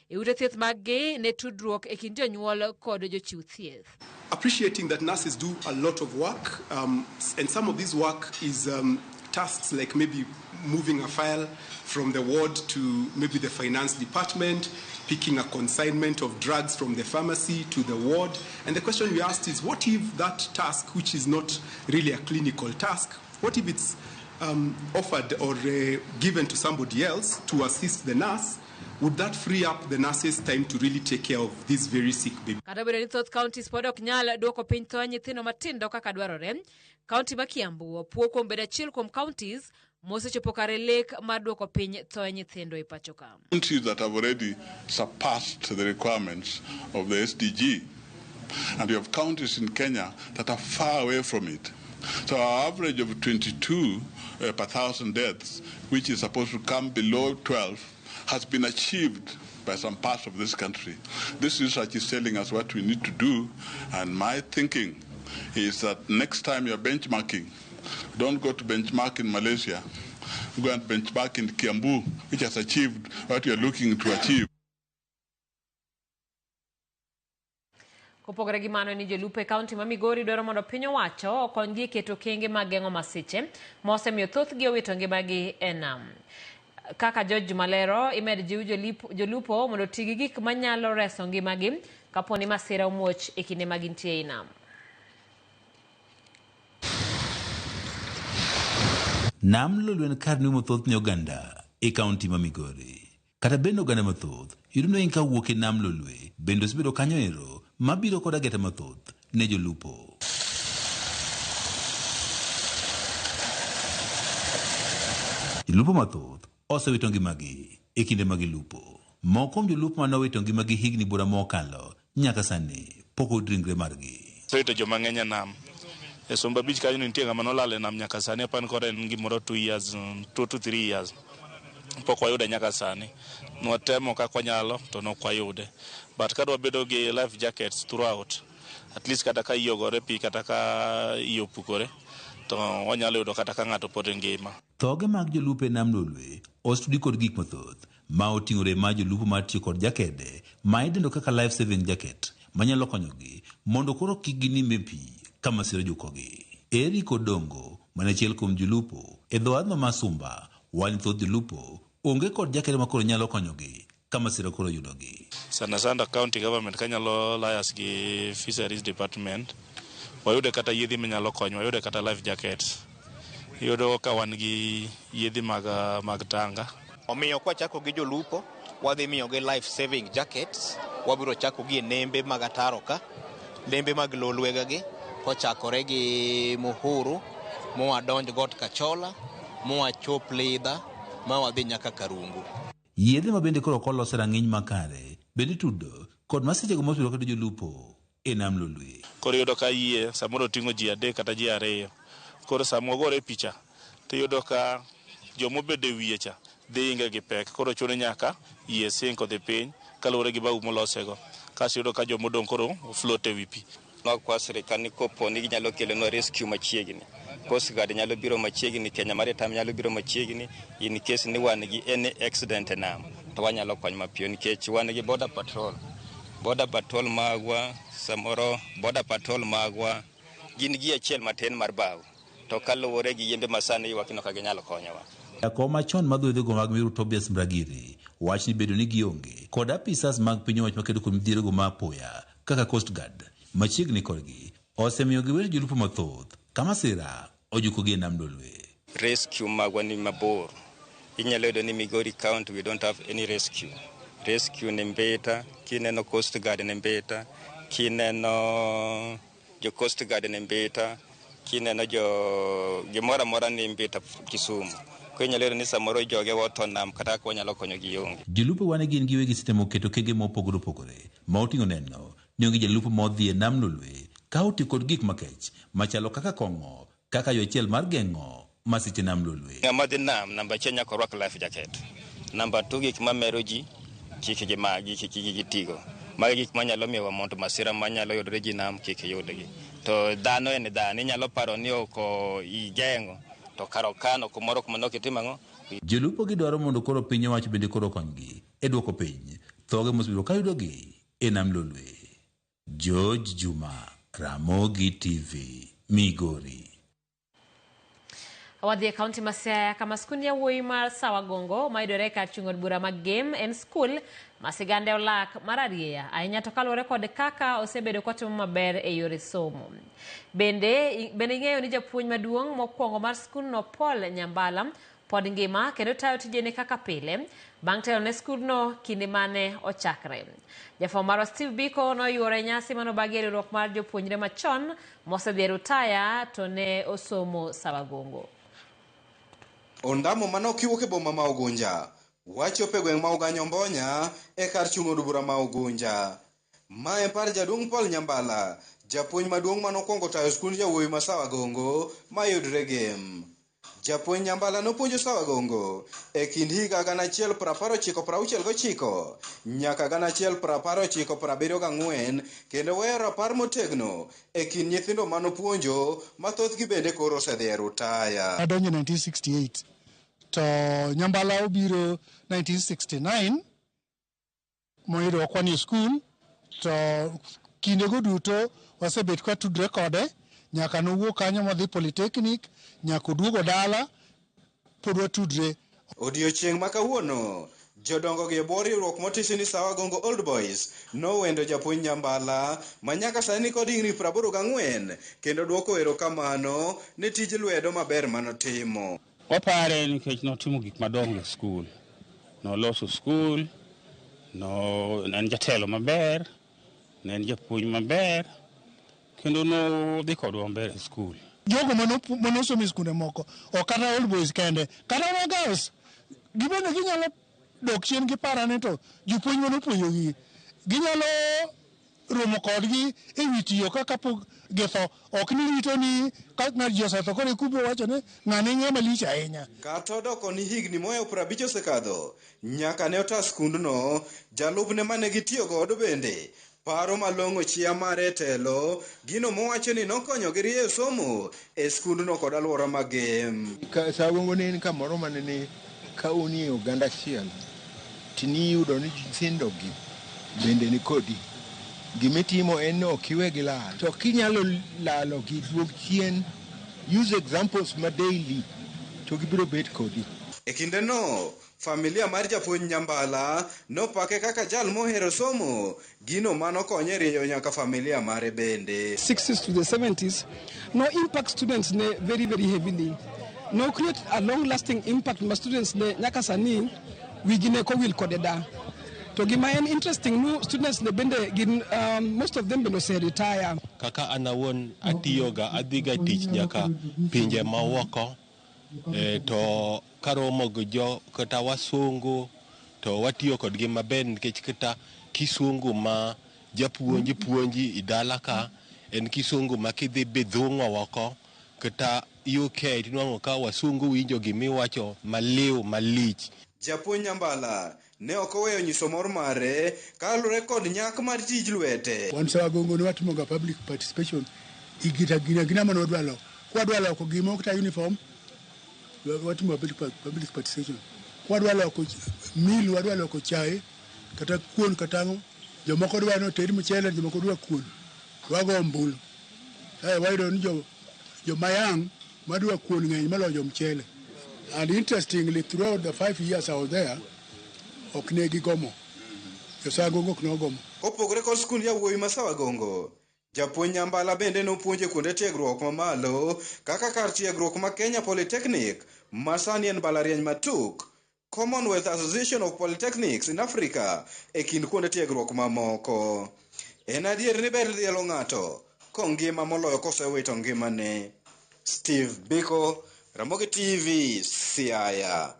e ute thieth mag gi ne tudruok e kind jonyuol kod jochiw thieth. Appreciating that nurses do a lot of work, and some of this work is tasks like maybe moving a file from the ward to maybe the finance department, picking a consignment of drugs from the pharmacy to the ward. And the question we asked is, what if that task, which is not really a clinical task, what if it's offered or given to somebody else to assist the nurse would that free up the nurses' time to really take care of these very sick babies? Kata bedo ni thoth counties pod ok nyal duoko piny tho nyithindo matindo kaka dwarore, kaunti ma Kiambu opuo kuom bedo achiel kuom counties mosechopo kare lek mar duoko piny tho nyithindo e pacho ka. Counties that have already surpassed the requirements of the SDG, and we have counties in Kenya that are far away from it. So our average of 22 per 1,000 deaths, which is supposed to come below 12, has been achieved by some parts of this country. This research is telling us what we need to do, and my thinking is that next time you're benchmarking, don't go to benchmark in Malaysia, go and benchmark in Kiambu, which has achieved what you're looking to achieve. Kopogore gi mano ni jolupo e kaunti ma Migori dwaro mondo piny owacho okonygi e keto okenge mag geng'o masiche mosemiyo thothgi owito ngimagi e nam. Kaka George Malero imed jiw jolupo mondo ti gi gik manyalo reso ngimagi kapo ni masira omuoch e kinde ma gintie e nam. Nam Lolwe en kar nuomo thoth ne oganda e kaunti ma Migori. Kata bende oganda mathoth yudo ni ka wuok e Nam Lolwe bende osebedo kanyo ero mabiro koda geta mathoth ne jolupo. Jolupo mathoth osewito ngimagi e kinde ma gilupo. Moko kuom jolupo manowito ngimagi higni bura mokalo nyaka sani pok oyud ringre margi. Osewito joma ng'eny e nam. E Somba Beach kanyo nitie ng'ama nolal e nam nyaka sani, apan kod en gimoro 2 to 3 years. Pok wayude nyaka sani. Nwatemo kaka wanyalo to nok wayude. But ka wabedo gi life jackets throughout, at least kata ka iogore pi kata ka iyo pukore, to wanyalo yudo kata ka ng'ato pod ngima. Thoge mag jolupo e Nam Lolwe ostudi kod gik mathoth ma oting'ore ma jolupo matiyo kod jakede ma idendo kaka life saving jacket manyalo konyogi mondo koro kik ginime pi ka masira jukogi. Eri Kodongo mane achiel kuom jolupo e dho wadhno ma Sumba wani thoth jolupo onge kod jakede ma koro nyalo konyogi ka masira koro yudogi. Sana county government kanyalo lias gi fisheries department wayude kata yedhi manyalo konyo, wayude kata life jackets. Yudo ka wan gi yedhi mag tanga. Omiyo kwa chako gi jolupo wadhi miyo gi life saving jackets, wabiro chako gi nembe mag ataro ka, nembe mag Lolwega gi kochakore gi Muhuru, moa donj got Kachola, moa chop Lidha, ma wadhi nyaka Karungu. Yedhe ma bende koro kolos rang'iny makare bende tudo kod masechego mosebiro kod jolupo e Nam Lolwe. Koro yudo ka yie samoro ting'o ji 3 kata ji 2. Koro sama gore picha to yudo ka jomobede wiye cha dhi inge gi pek. Koro chuno nyaka yie sinko dhi piny kaluwore gi bau molosego. Kasi yudo ka jomodong' koro float e wi pi. Nok kwa sirikal ni kopo ni ginyalo kelo no rescue machiegni. Coast Guard nyalo biro machiegni, Kenya Maritime nyalo biro machiegni, in case ni wan gi any accident nam to wanyalo kony mapiyo nikech wan gi border patrol magwa samoro border patrol magwa gin gi achiel matin mar bau to kaluwore gi yembe masani wakino ka ginyalo konyowa. Jakom machon madhodhego mag Miru Tobias Mragiri wach ni bedo ni gionge kod apisas mag piny owacho makedo kod midhierego ma apoya kaka Coast Guard machiegni kodgi osemiyo giweyo jolupo mathoth kama sira ojukogi e Nam Lolwe. Rescue magwa ni mabor. Inyalo yudo ni Migori County we don't have any rescue. Rescue ni Mbeta, kineno Coast Guard ni Mbeta, kineno jo Coast Guard ni Mbeta, kineno jo gimora mora ni Mbeta Kisumu. Kwa inyalo yudo ni samoro joge woto nam kata kwa nyalo konyo gi onge. Jolupo wane gin giwegi sitemo keto kege mopogore opogore ma oting'o neno ni onge jolupo modhi e Nam Lolwe ka oti kod gik makech machalo kaka kong'o kaka yo achiel mar geng'o masiche Nam Lolwe. Ng'ama dhi nam namba 1 nyaka orwak life jacket. Namba 2 gik mamero ji kik gitigo. Magi gik manyalo miyo mondo masira manyalo yudore ji nam kik yudgi. To dhano en dhano inyalo paro ni oko igeng'o to karo kano kumoro kuma nokitimo ang'o. Jolupo gidwaro mondo koro piny owacho bende koro konygi e duoko piny thoge mosebiro ka yudogi e Nam Lolwe. George Juma, Ramogi TV, Migori. Wadhi e kaunti ma Siaya kama skund yawuoyi mar Sawagongo ma yudore kar chung' od bura mag Game en skul ma sigande olak mar arieya ahinya to kaluwore kod kaka osebedo kotimo maber e yore somo. Bende ing'eyo ni japuonj maduong' mokwongo mar skundno Paul Nyambala pod ngima kendo tayo tijene kaka pile. bang' telo ne skundno kinde mane ochakre. Jafwambo marwa Steve Biko noyuore nyasi manobagi riwruok mar jopuonjre machon mosedhi e rutaya to ne osomo Sawagongo. Ondamo manokiwuok e boma ma Ugunja wachopo e gweng' ma Uganyo Mbonya e kar chung' od bura ma Ugunja. Mae par jaduong' Paul Nyambala, japuonj maduong' manokwongo tayo skund jawuoyi ma Sawagongo mayudre Gem. Japuonj Nyambala nopuonjo Sawagongo e kind higa 1969 nyaka 1974 kendo weyo rapar motegno e kind nyithindo manopuonjo mathothgi bende koro osedhi e rutaya. Adonjo 1968 to Nyambala obiro 1969 moyudo okwani skul to kindego duto wasebet kwa tudre kode nyaka nowuok kanyo modhi Polytechnic nyaka oduogo dala pod watudre. Odiochieng' ma kawuono jodongo gi e bwo riwruok motisi ni Sawagongo Old Boys nowendo japuonj Nyambala ma nyaka sani kod higni 84 kendo dwoko erokamano ne tij lwedo maber manotimo. Wapare nikech notimo gik madongo e skul. Noloso skul, en jatelo maber, en japuonj maber, kendo nodhi kodwa maber e skul. Jogo manosomo e skunde moko ok kata Old Boys kende kata na girls gibende ginyalo dok chien gi parane to jopuonj manopuonjogi ginyalo romo kodgi e wi tiyo kaka pok getho ok ni rito ni ka ng'at ji osetho koro kubro wacho ni ng'ane ng'e malich ahinya. Kata odoko ni higni mohewo 50 osekadho nyaka ne ota skundno, jalupne mane gitiyo godo bende paro malong'o chia mare telo gino mowacho ni nokonyogi rie somo e skundno kod alwora magem. Sawagongo ne en kamoro manene ka unie oganda achiel tiniyudo ni nyithindogi bende ni kodi. Gimitimo en ok iwegi lal. To kinyalo lalo gi duog chien, use examples ma daily to gibiro bet kodi. E kindeno familia mar japuonj Nyambala nopake kaka jal mohero somo, gino manokonye rieyo nyaka familia mare bende. 60s to the 70s, no impact students ne very heavily. No create a long-lasting impact ma students ne nyaka sani wigine ko wil kodeda. To gima en interesting no students ne bende gin most of them bendo se retire. Kaka anawon atiyoga adhiga tich nyaka pinje mawoko to karomo jo kata wasungu to watiyo kodgi maber nikech kata kisungu ma puonji idala ka en kisungu ma kidhi bidhung'o woko kata UK tinwang'o ka wasungu winjo gimiwacho maliw malich. Japuonj Nyambala ne ok oweyo nyiso mor mare kalure kod nyak mar tij lwete. Wan Sawagongo ne watimoga public participation gina manodwalo kwadwalo ko gimo kata uniform watimo public participation kwadwalo ko mil wadwalo ko chai kata kuon katang'o jomoko dwano teri mchele jomoko dwa kuon wago mbul wayudo ni jo mayang madwa kuon ng'eny maloyo mchele. And interestingly, throughout the 5 years I was there, ok ne gigomo. Sawagongo ok nogomo. Kopogore kod skund jawuoyi ma Sawagongo, japuonj Nyambala bende nopuonje kuonde tiegruok mamalo kaka kar tiegruok ma Kenya Polytechnic, ma sani en mbalariany matuk, Commonwealth Association of Polytechnics in Africa, e kind kuonde tiegruok mamoko. En adier ni ber dhielo ng'ato kongima moloyo kosewito ngimane. Steve Biko, Ramogi TV, Siaya.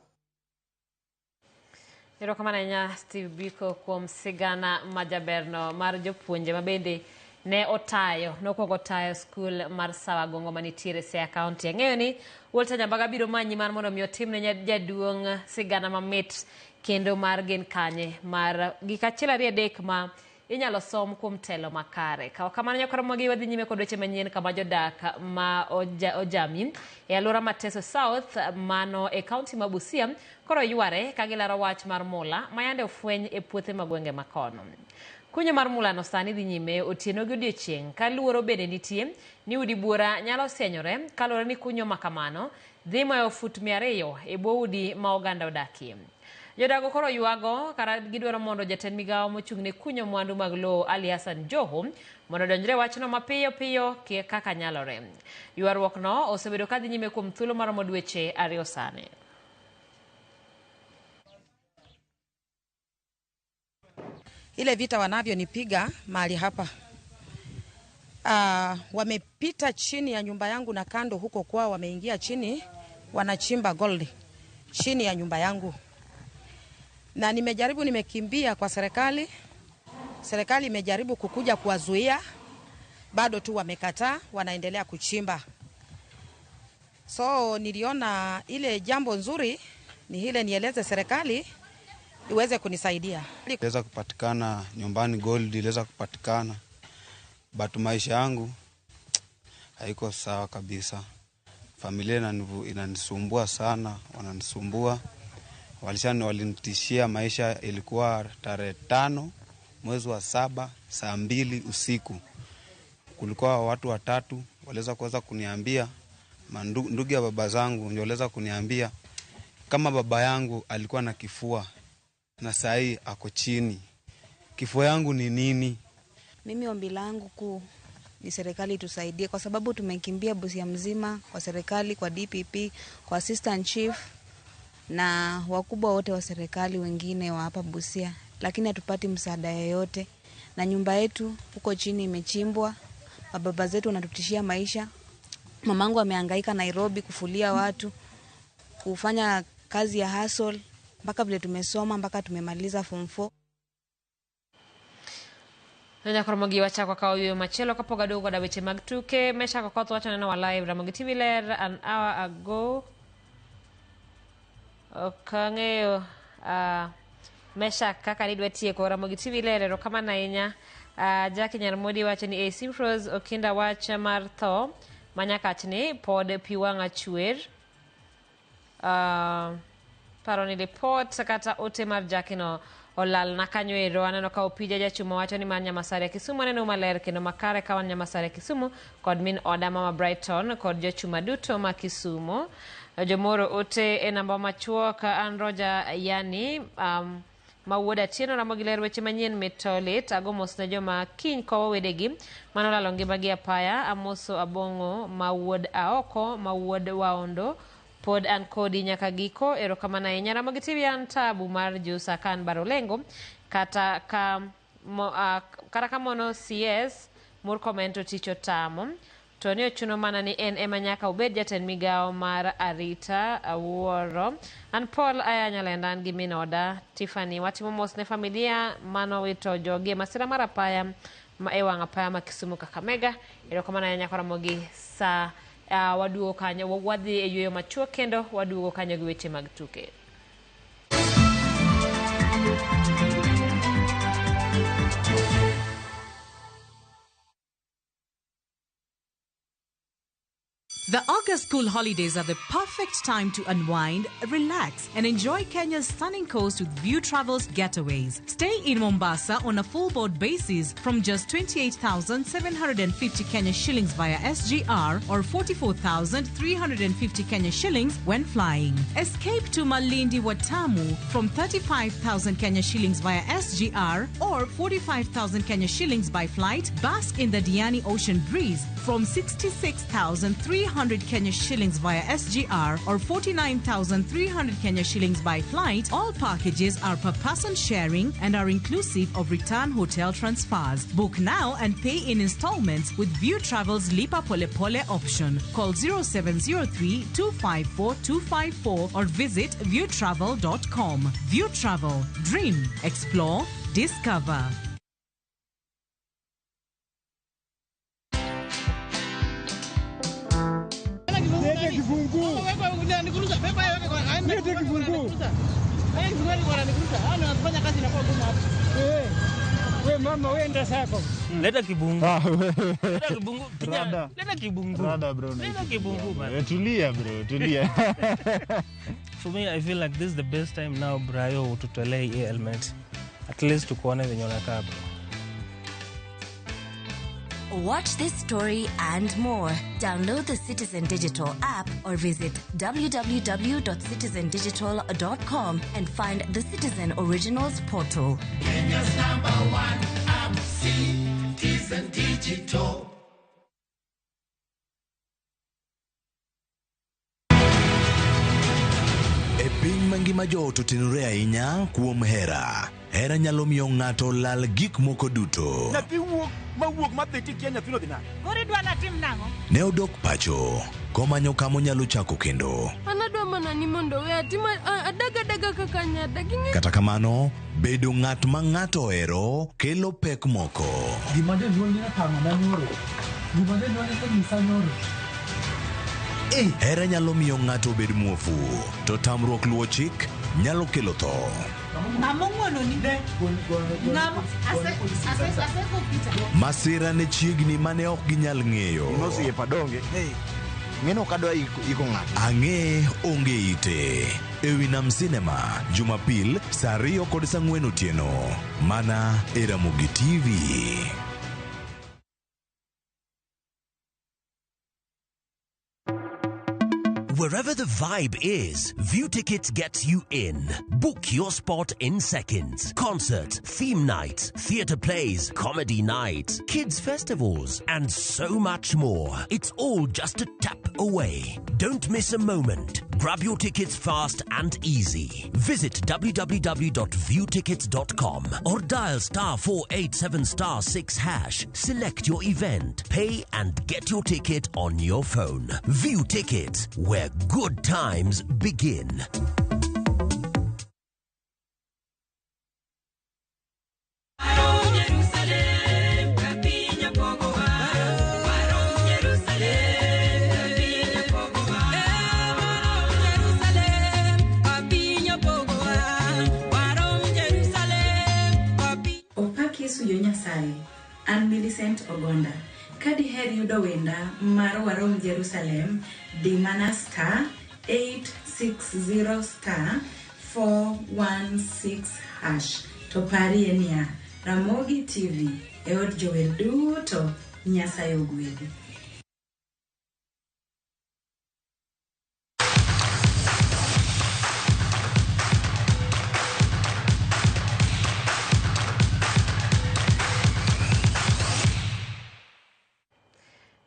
Erokamano ahinya Steve Biko kuom sigana majaberno mar jopuonje mabende ne otayo nokwongo tayo skul mar Sawagongo manitiere Siaya County. Ang'eyo ni Walter Nyambaga biro manyi mar mondo mi otimne jaduong' sigana mamit kendo mar gin kanye mar gik achiel ariyo adek ma inyalo som kuom telo makare. Kaw kamano nyakoro magi wadhi nyime kod weche manyien kama jodak ma ojami e alwora ma Teso South mano e kaunti ma Busia koro yware ka gilaro wach mar mula mayande ofweny e puothe magwenge makono. Kunyo mar mula no sani dhi nyime otieno gi odiochieng' ka luoro bende nitie ni udi buora nyalo sienyore kaluwore ni kunyo makamano dhi moyo fut 200 e bwo udi ma oganda odakie. Jodago koro yuago kara gidwaro mondo jatend migawo mochung'ne kunyo mwandu mag lowo Ali Hassan Joho mondo donjre wachno mapiyo kaka nyalore. Ywaruok no osebedo ka dhi nyime kuom thuolo maromo dweche 2 sani. ile vita wanavyonipiga mahali hapa. Wamepita chini ya nyumba yangu na kando huko kwao, wameingia chini, wanachimba gold chini ya nyumba yangu. Na nimekimbia kwa serikali. Serikali imejaribu kukuja kuwazuia, bado tu wamekataa, wanaendelea kuchimba. So niliona ile jambo nzuri ni ile nieleze serikali iweze kunisaidia. Iliweza kupatikana nyumbani, gold iliweza kupatikana. But maisha yangu haiko sawa kabisa. Familia inanisumbua sana, wananisumbua. Walinitishia maisha, ilikuwa tarehe 5 mwezi wa 7 saa 2 usiku. Kulikuwa watu 3 waliweza kuniambia, ndugu ya baba zangu ndio waliweza kuniambia kama baba yangu alikuwa na kifua na sai ako chini. Kifua yangu ni nini? Mimi ombi langu kuu ni serikali tusaidie, kwa sababu tumekimbia Busia mzima kwa serikali, kwa DPP, kwa assistant chief na wakubwa wote wa serikali wengine wa hapa Busia, lakini hatupati msaada yoyote. Na nyumba yetu huko chini imechimbwa, baba zetu wanatutishia maisha. Mamangu amehangaika Nairobi kufulia watu, kufanya kazi ya hustle mpaka vile tumesoma mpaka tumemaliza form 4. Nanya koromogi wacha kwa kauyo machelo kapoga dogo da weche mag tuke mesha kwa koto wacha nena wa live Ramogi TV ler an hour ago. Okangeo mesha kaka nidwetie kwa Ramogi TV ler kama na inya Jackie Nyarmodi wacha ni AC Rose Okinda wacha martho manyaka chini pod piwanga chuer paroni report sakata ote mar Jackie no olal na kanywero aneno ka opija jachuma wacho ni man Nyamasare Kisumu aneno maler kendo makare ka wan Nyamasare Kisumu kod min oda mama Brighton kod jachuma duto ma Kisumu. Jomoro ote e namba machuo ka an Roger yani mawuoda tieno Ramogi ler weche manyien metolit agomos na joma kiny kowo wedegi manolalo ngimagi apaya amoso abongo mawuod aoko mawuod waondo pod an kodi nyaka giko erokamana ahinya. Ramogi TV an tabu mar jusa kan barolengo kata kamono CS mur komento ticho tamo to ni ochuno mana ni en ema nyaka ubed jatend migao mar arita awuoro. An Paul Ayanya lendan gi minoda Tiffany watimo mos ne familia mano wito jogi masira mar apaya ma ewang apaya ma Kisumu Kakamega erokamana ahinya kwa Ramogi sa waduo kanyo wadhi e yueyo machuo kendo waduo kanyo gi weche mag tuke. The August school holidays are the perfect time to unwind, relax, and enjoy Kenya's stunning coast with View Travel's getaways. Stay in Mombasa on a full board basis from just 28,750 Kenya shillings via SGR or 44,350 Kenya shillings when flying. Escape to Malindi Watamu from 35,000 Kenya shillings via SGR or 45,000 Kenya shillings by flight. Bask in the Diani Ocean Breeze from 66,300 Kenya shillings via SGR or 49,300 Kenya shillings by flight. All packages are per person sharing and are inclusive of return hotel transfers. Book now and pay in installments with View Travel's Lipa Pole Pole option. Call 0703 254 254 or visit viewtravel.com. View Travel. Dream. Explore. Discover. Lete kifunguu. Lete kifunguu. We mama wenda sako. Leta kibungu. Leta kibungu. Leta kibungu. Rada bro. Leta kibungu man. Tulia bro, tulia. For me I feel like this is the best time now Brayo tutolee hii helmet. At least tukuone venye unakaa bro. Watch this story and more. Download the Citizen Digital app or visit www.citizendigital.com and find the Citizen Originals portal. Kenya's #1 app, Citizen Digital. E piny mangima jo to tenore ahinya kuom hera. hera nyalo miyo ng'ato lal gik moko duto. Nyathi mawuok madhi tikia nyathino dhi nade? Koro idwana tim nang'o? Ne odok pacho, komanyo kamo nyalo chako kendo. An adwa mana ni mondo we atima adaga kaka nyada. Kata kamano, bedo ng'at ma ng'ato ohero kelo pek moko. Gima jonyuol ni tang'o na nyoro. Gima jonyuol ni nyisa nyoro. Hera nyalo miyo ng'ato bed muofu, to tamruok luwo chik nyalo kelo tho. Masira ne chiegni mane ok ginyal ng'eyo. Ang'e onge ite. Ewi Nam Cinema, Jumapil, saa 2 kod saa 4 otieno. Mana e Ramogi TV. Wherever the vibe is, View Tickets gets you in. Book your spot in seconds. Concert, theme night, theatre plays, comedy night, kids festivals, and so much more. It's all just a tap away. Don't miss a moment. Grab your tickets fast and easy. Visit www.viewtickets.com or dial *487*6#. Select your event, pay, and get your ticket on your phone. View Tickets, where good times begin. Suyo Nyasaye, an Millicent Ogonda. Kadi her yudo wenda mar Warom Jerusalem, di mana *860*416#. To pari enia, Ramogi TV, eod jower duto, Nyasaye ogwedhi.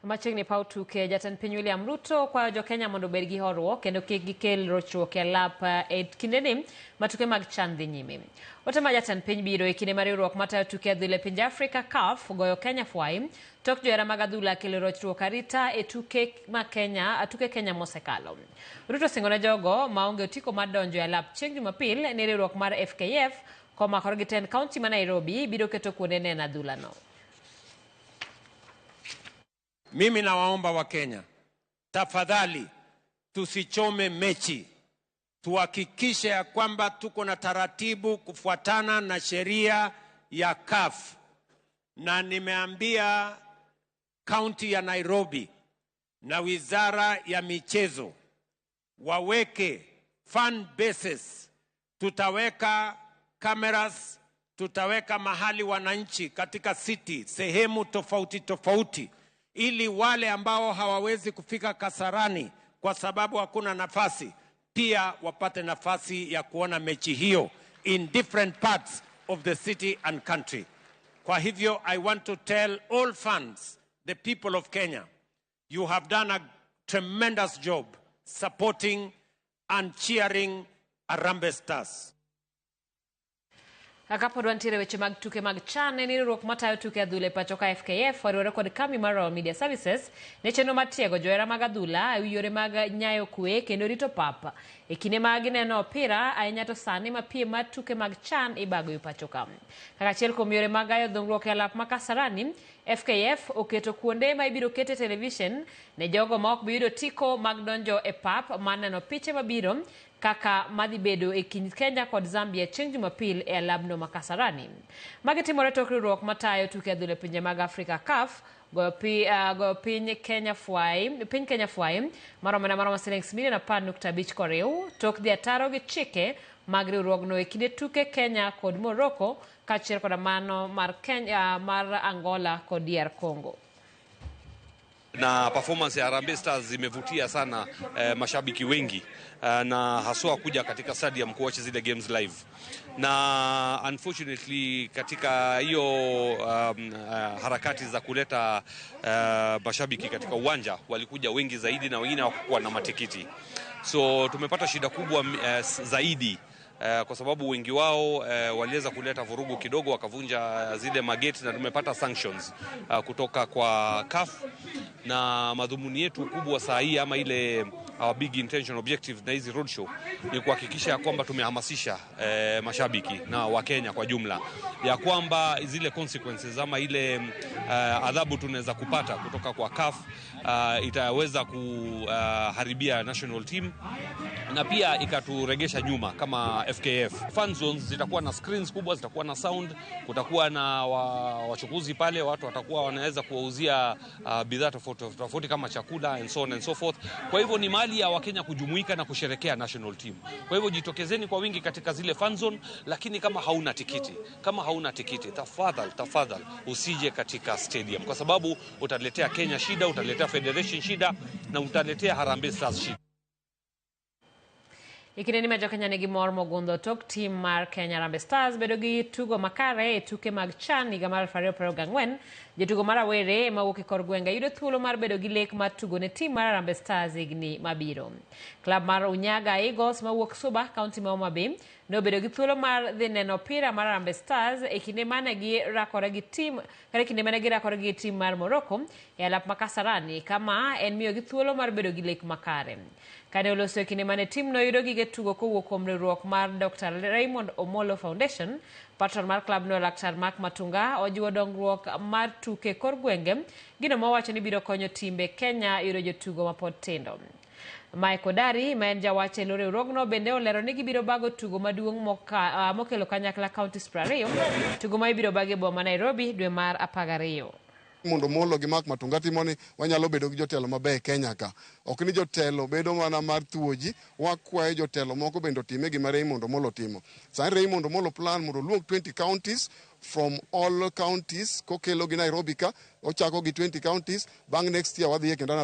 Machiegni pau tuke jatend piny William Ruto kwa jo Kenya mondo bed gi horuok kendo kik gikel rochruok e lap e kindeni matuke mag CHAN dhi nyime. Otema jatend piny biro e kinde mar riwruok matayo tuke adhula e pinje Afrika CAF goyo Kenya fwai tok johera mag adhula kelo rochruok arita e tuke Kenya mosekalo. Ruto singone jogo maonge otiko mar donjo e lap chieng' Jumapil ne riwruok mar FKF komakore gi tend kaunti ma Nairobi biro keto kuonde neno adhula no. Mimi nawaomba wa Kenya, tafadhali tusichome mechi. Tuhakikishe ya kwamba tuko na taratibu kufuatana na sheria ya CAF. Na nimeambia kaunti ya Nairobi na wizara ya michezo waweke fan bases. Tutaweka cameras, tutaweka mahali wananchi katika city, sehemu tofauti tofauti, ili wale ambao hawawezi kufika Kasarani kwa sababu hakuna nafasi pia wapate nafasi ya kuona mechi hiyo in different parts of the city and country. Kwa hivyo, I want to tell all fans, the people of Kenya, you have done a tremendous job supporting and cheering Harambee Stars. Akapo dwantire weche mag tuke mag CHAN ni riwruok matayo tuke adhula e pachoka FKF wariwore kod kambi mar Royal Media Services ne chenro mar tiego johera mag adhula e yore mag nyayo kwe kendo rito papa e kinde mag neno opira ahinya to sani ma piem mar tuke mag CHAN ibago e pachoka. Kaka achiel kuom yore mag ayo dhungruok e lap ma Kasarani, FKF oketo kuonde ma ibiro kete television ne jogo ma ok biyudo tiko mag donjo e pap mar neno piche mabiro kaka madhi bedo e kind Kenya kod Zambia chieng' Jumapil e labno ma Kasarani. Magi timore tok riwruok matayo tuke adhula e pinje mag Afrika CAF goyo piny Kenya fwai maromo $10.5 koriw tok dhi ataro gi chike mag riwruogno e kinde tuke Kenya kod Morocco kaachiel kod mano mar Angola kod DR Congo. Na performance ya Harambee Stars imevutia sana mashabiki wengi na haswa kuja katika stadium kuwatch zile games live. Na unfortunately katika hiyo harakati za kuleta mashabiki katika uwanja walikuja wengi zaidi na wengine hawakuwa na matikiti. So tumepata shida kubwa zaidi kwa sababu wengi wao waliweza kuleta vurugu kidogo, wakavunja zile mageti na tumepata sanctions kutoka kwa CAF. Na madhumuni yetu kubwa saa hii ama ile our big intention objective na hizi roadshow ni kuhakikisha kwamba tumehamasisha mashabiki na Wakenya kwa jumla ya kwamba zile consequences ama ile adhabu tunaweza kupata kutoka kwa CAF itaweza kuharibia national team na pia ikaturegesha nyuma kama FKF. Fan zones zitakuwa na screens kubwa, zitakuwa na sound, kutakuwa na wachukuzi pale, watu watakuwa wanaweza kuwauzia bidhaa tofauti kama chakula and so on and so forth. Kwa hivyo ni mahali ya Wakenya kujumuika na kusherekea national team. Kwa hivyo jitokezeni kwa wingi katika zile fan zone, lakini kama hauna tikiti, tafadhali usije katika stadium, kwa sababu utaletea Kenya shida, utaletea federation shida na utaletea Harambee Stars shida. Ikine ni mejo Kenya nigi mor mogundo tok team mar Kenya Harambee Stars bedo gi tugo makare e tuke mag CHAN higa mar 2024. Jatugo mar Awere mawuok e kor gwenge yudo thuolo mar bedo gi lek mar tugo ne team mar Harambee Stars higni mabiro. Klab mar Unyaga Eagles mawuok Suba, kaunti ma Homa Bay, nobedo gi thuolo mar dhi neno opira mar Harambee Stars e kinde mane girakore gi team mar Morocco e alap ma Kasarani, kama en miyo gi thuolo mar bedo gi lek makare. Kane oloso e kinde mane team no yudo gige tugo kowuok kuom riwruok mar Dr. Raymond Omolo Foundation, patron mar klab no Laktar Mark Matunga ojiwo dongruok mar tuke kor gwenge, gino mowacho ni biro konyo timbe Kenya yudo jotugo mapod tindo. Michael Dari, ma en jawach e riwruogno, bende olero ni gibiro bago tugo maduong' mokelo kanyakla counties 20, tugo ma ibiro bag e boma Nairobi dwe mar 12. Mondo Molo gi Mark Matunga timoni wanyalo bedo gi jotelo maber Kenya ka. Ok ni jotelo bedo mana mar tuoji, wakwaye jotelo moko bende time gima Raymond Omolo timo. Sani Raymond Omolo plan mondo luong 20 counties from all counties, kokelo gi Nairobi ka, ochako gi 20 counties, bang next year wadhi kendo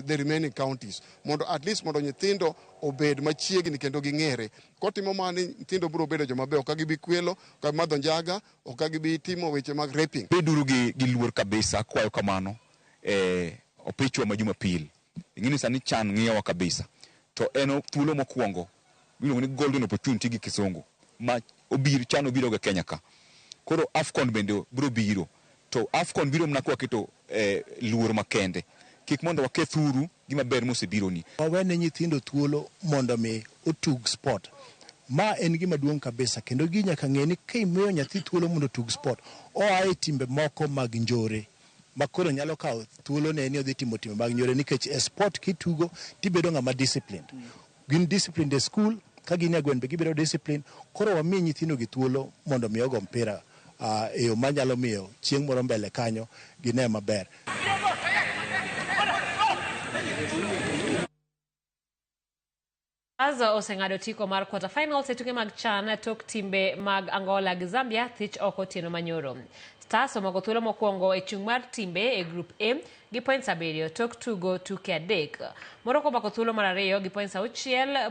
the remaining counties. Mondo at least mondo nyithindo obed machiegni kendo ging'ere. Kotimo mani nyithindo biro bedo joma beyo, ka gibi kwelo, ka madho njaga, ok gibi timo weche mag raping. Beduru gi luor kabisa, kwayo kamano opichwa ma Jumapil. Ingini sani CHAN ng'iyowa kabisa. To eno thuolo mokwongo iluongo ni golden opportunity gi Kisungu ma CHAN obiro ga Kenya ka. Koro AFCON bende biro biro. To AFCON biro mna kwa keto luor makende. Kik mondo wakethuru gima ber mosebiro ni. Wawene nyithindo thuolo mondo mi otug sport. Ma en gima duong' kabisa, kendo gi nyaka ng'e ni kimiyo nyathi thuolo mondo otug sport, oaye timbe moko mag njore, makoro nyalo kawo thuolo ne ni odhi timo timbe mag njore, nikech e sport kitugo tibedo ng'ama disciplined. Gin disciplined e school, ka gin e gweng' be gibedo disciplined. Koro wamiyo nyithindo gi thuolo mondo mi ogo mpira e yo manyalo miyo chieng' moro mbele kanyo gine maber. Azo oseng'ado tiko mar quarterfinals e tuke mag CHAN tok timbe mag Angola gi Zambia thich oko tieno manyoro. Stars omako thuolo mokwongo e chung' mar timbe e group A gi points 7 tok tugo tuke 3. Morocco omako thuolo mar 2 gi points 6.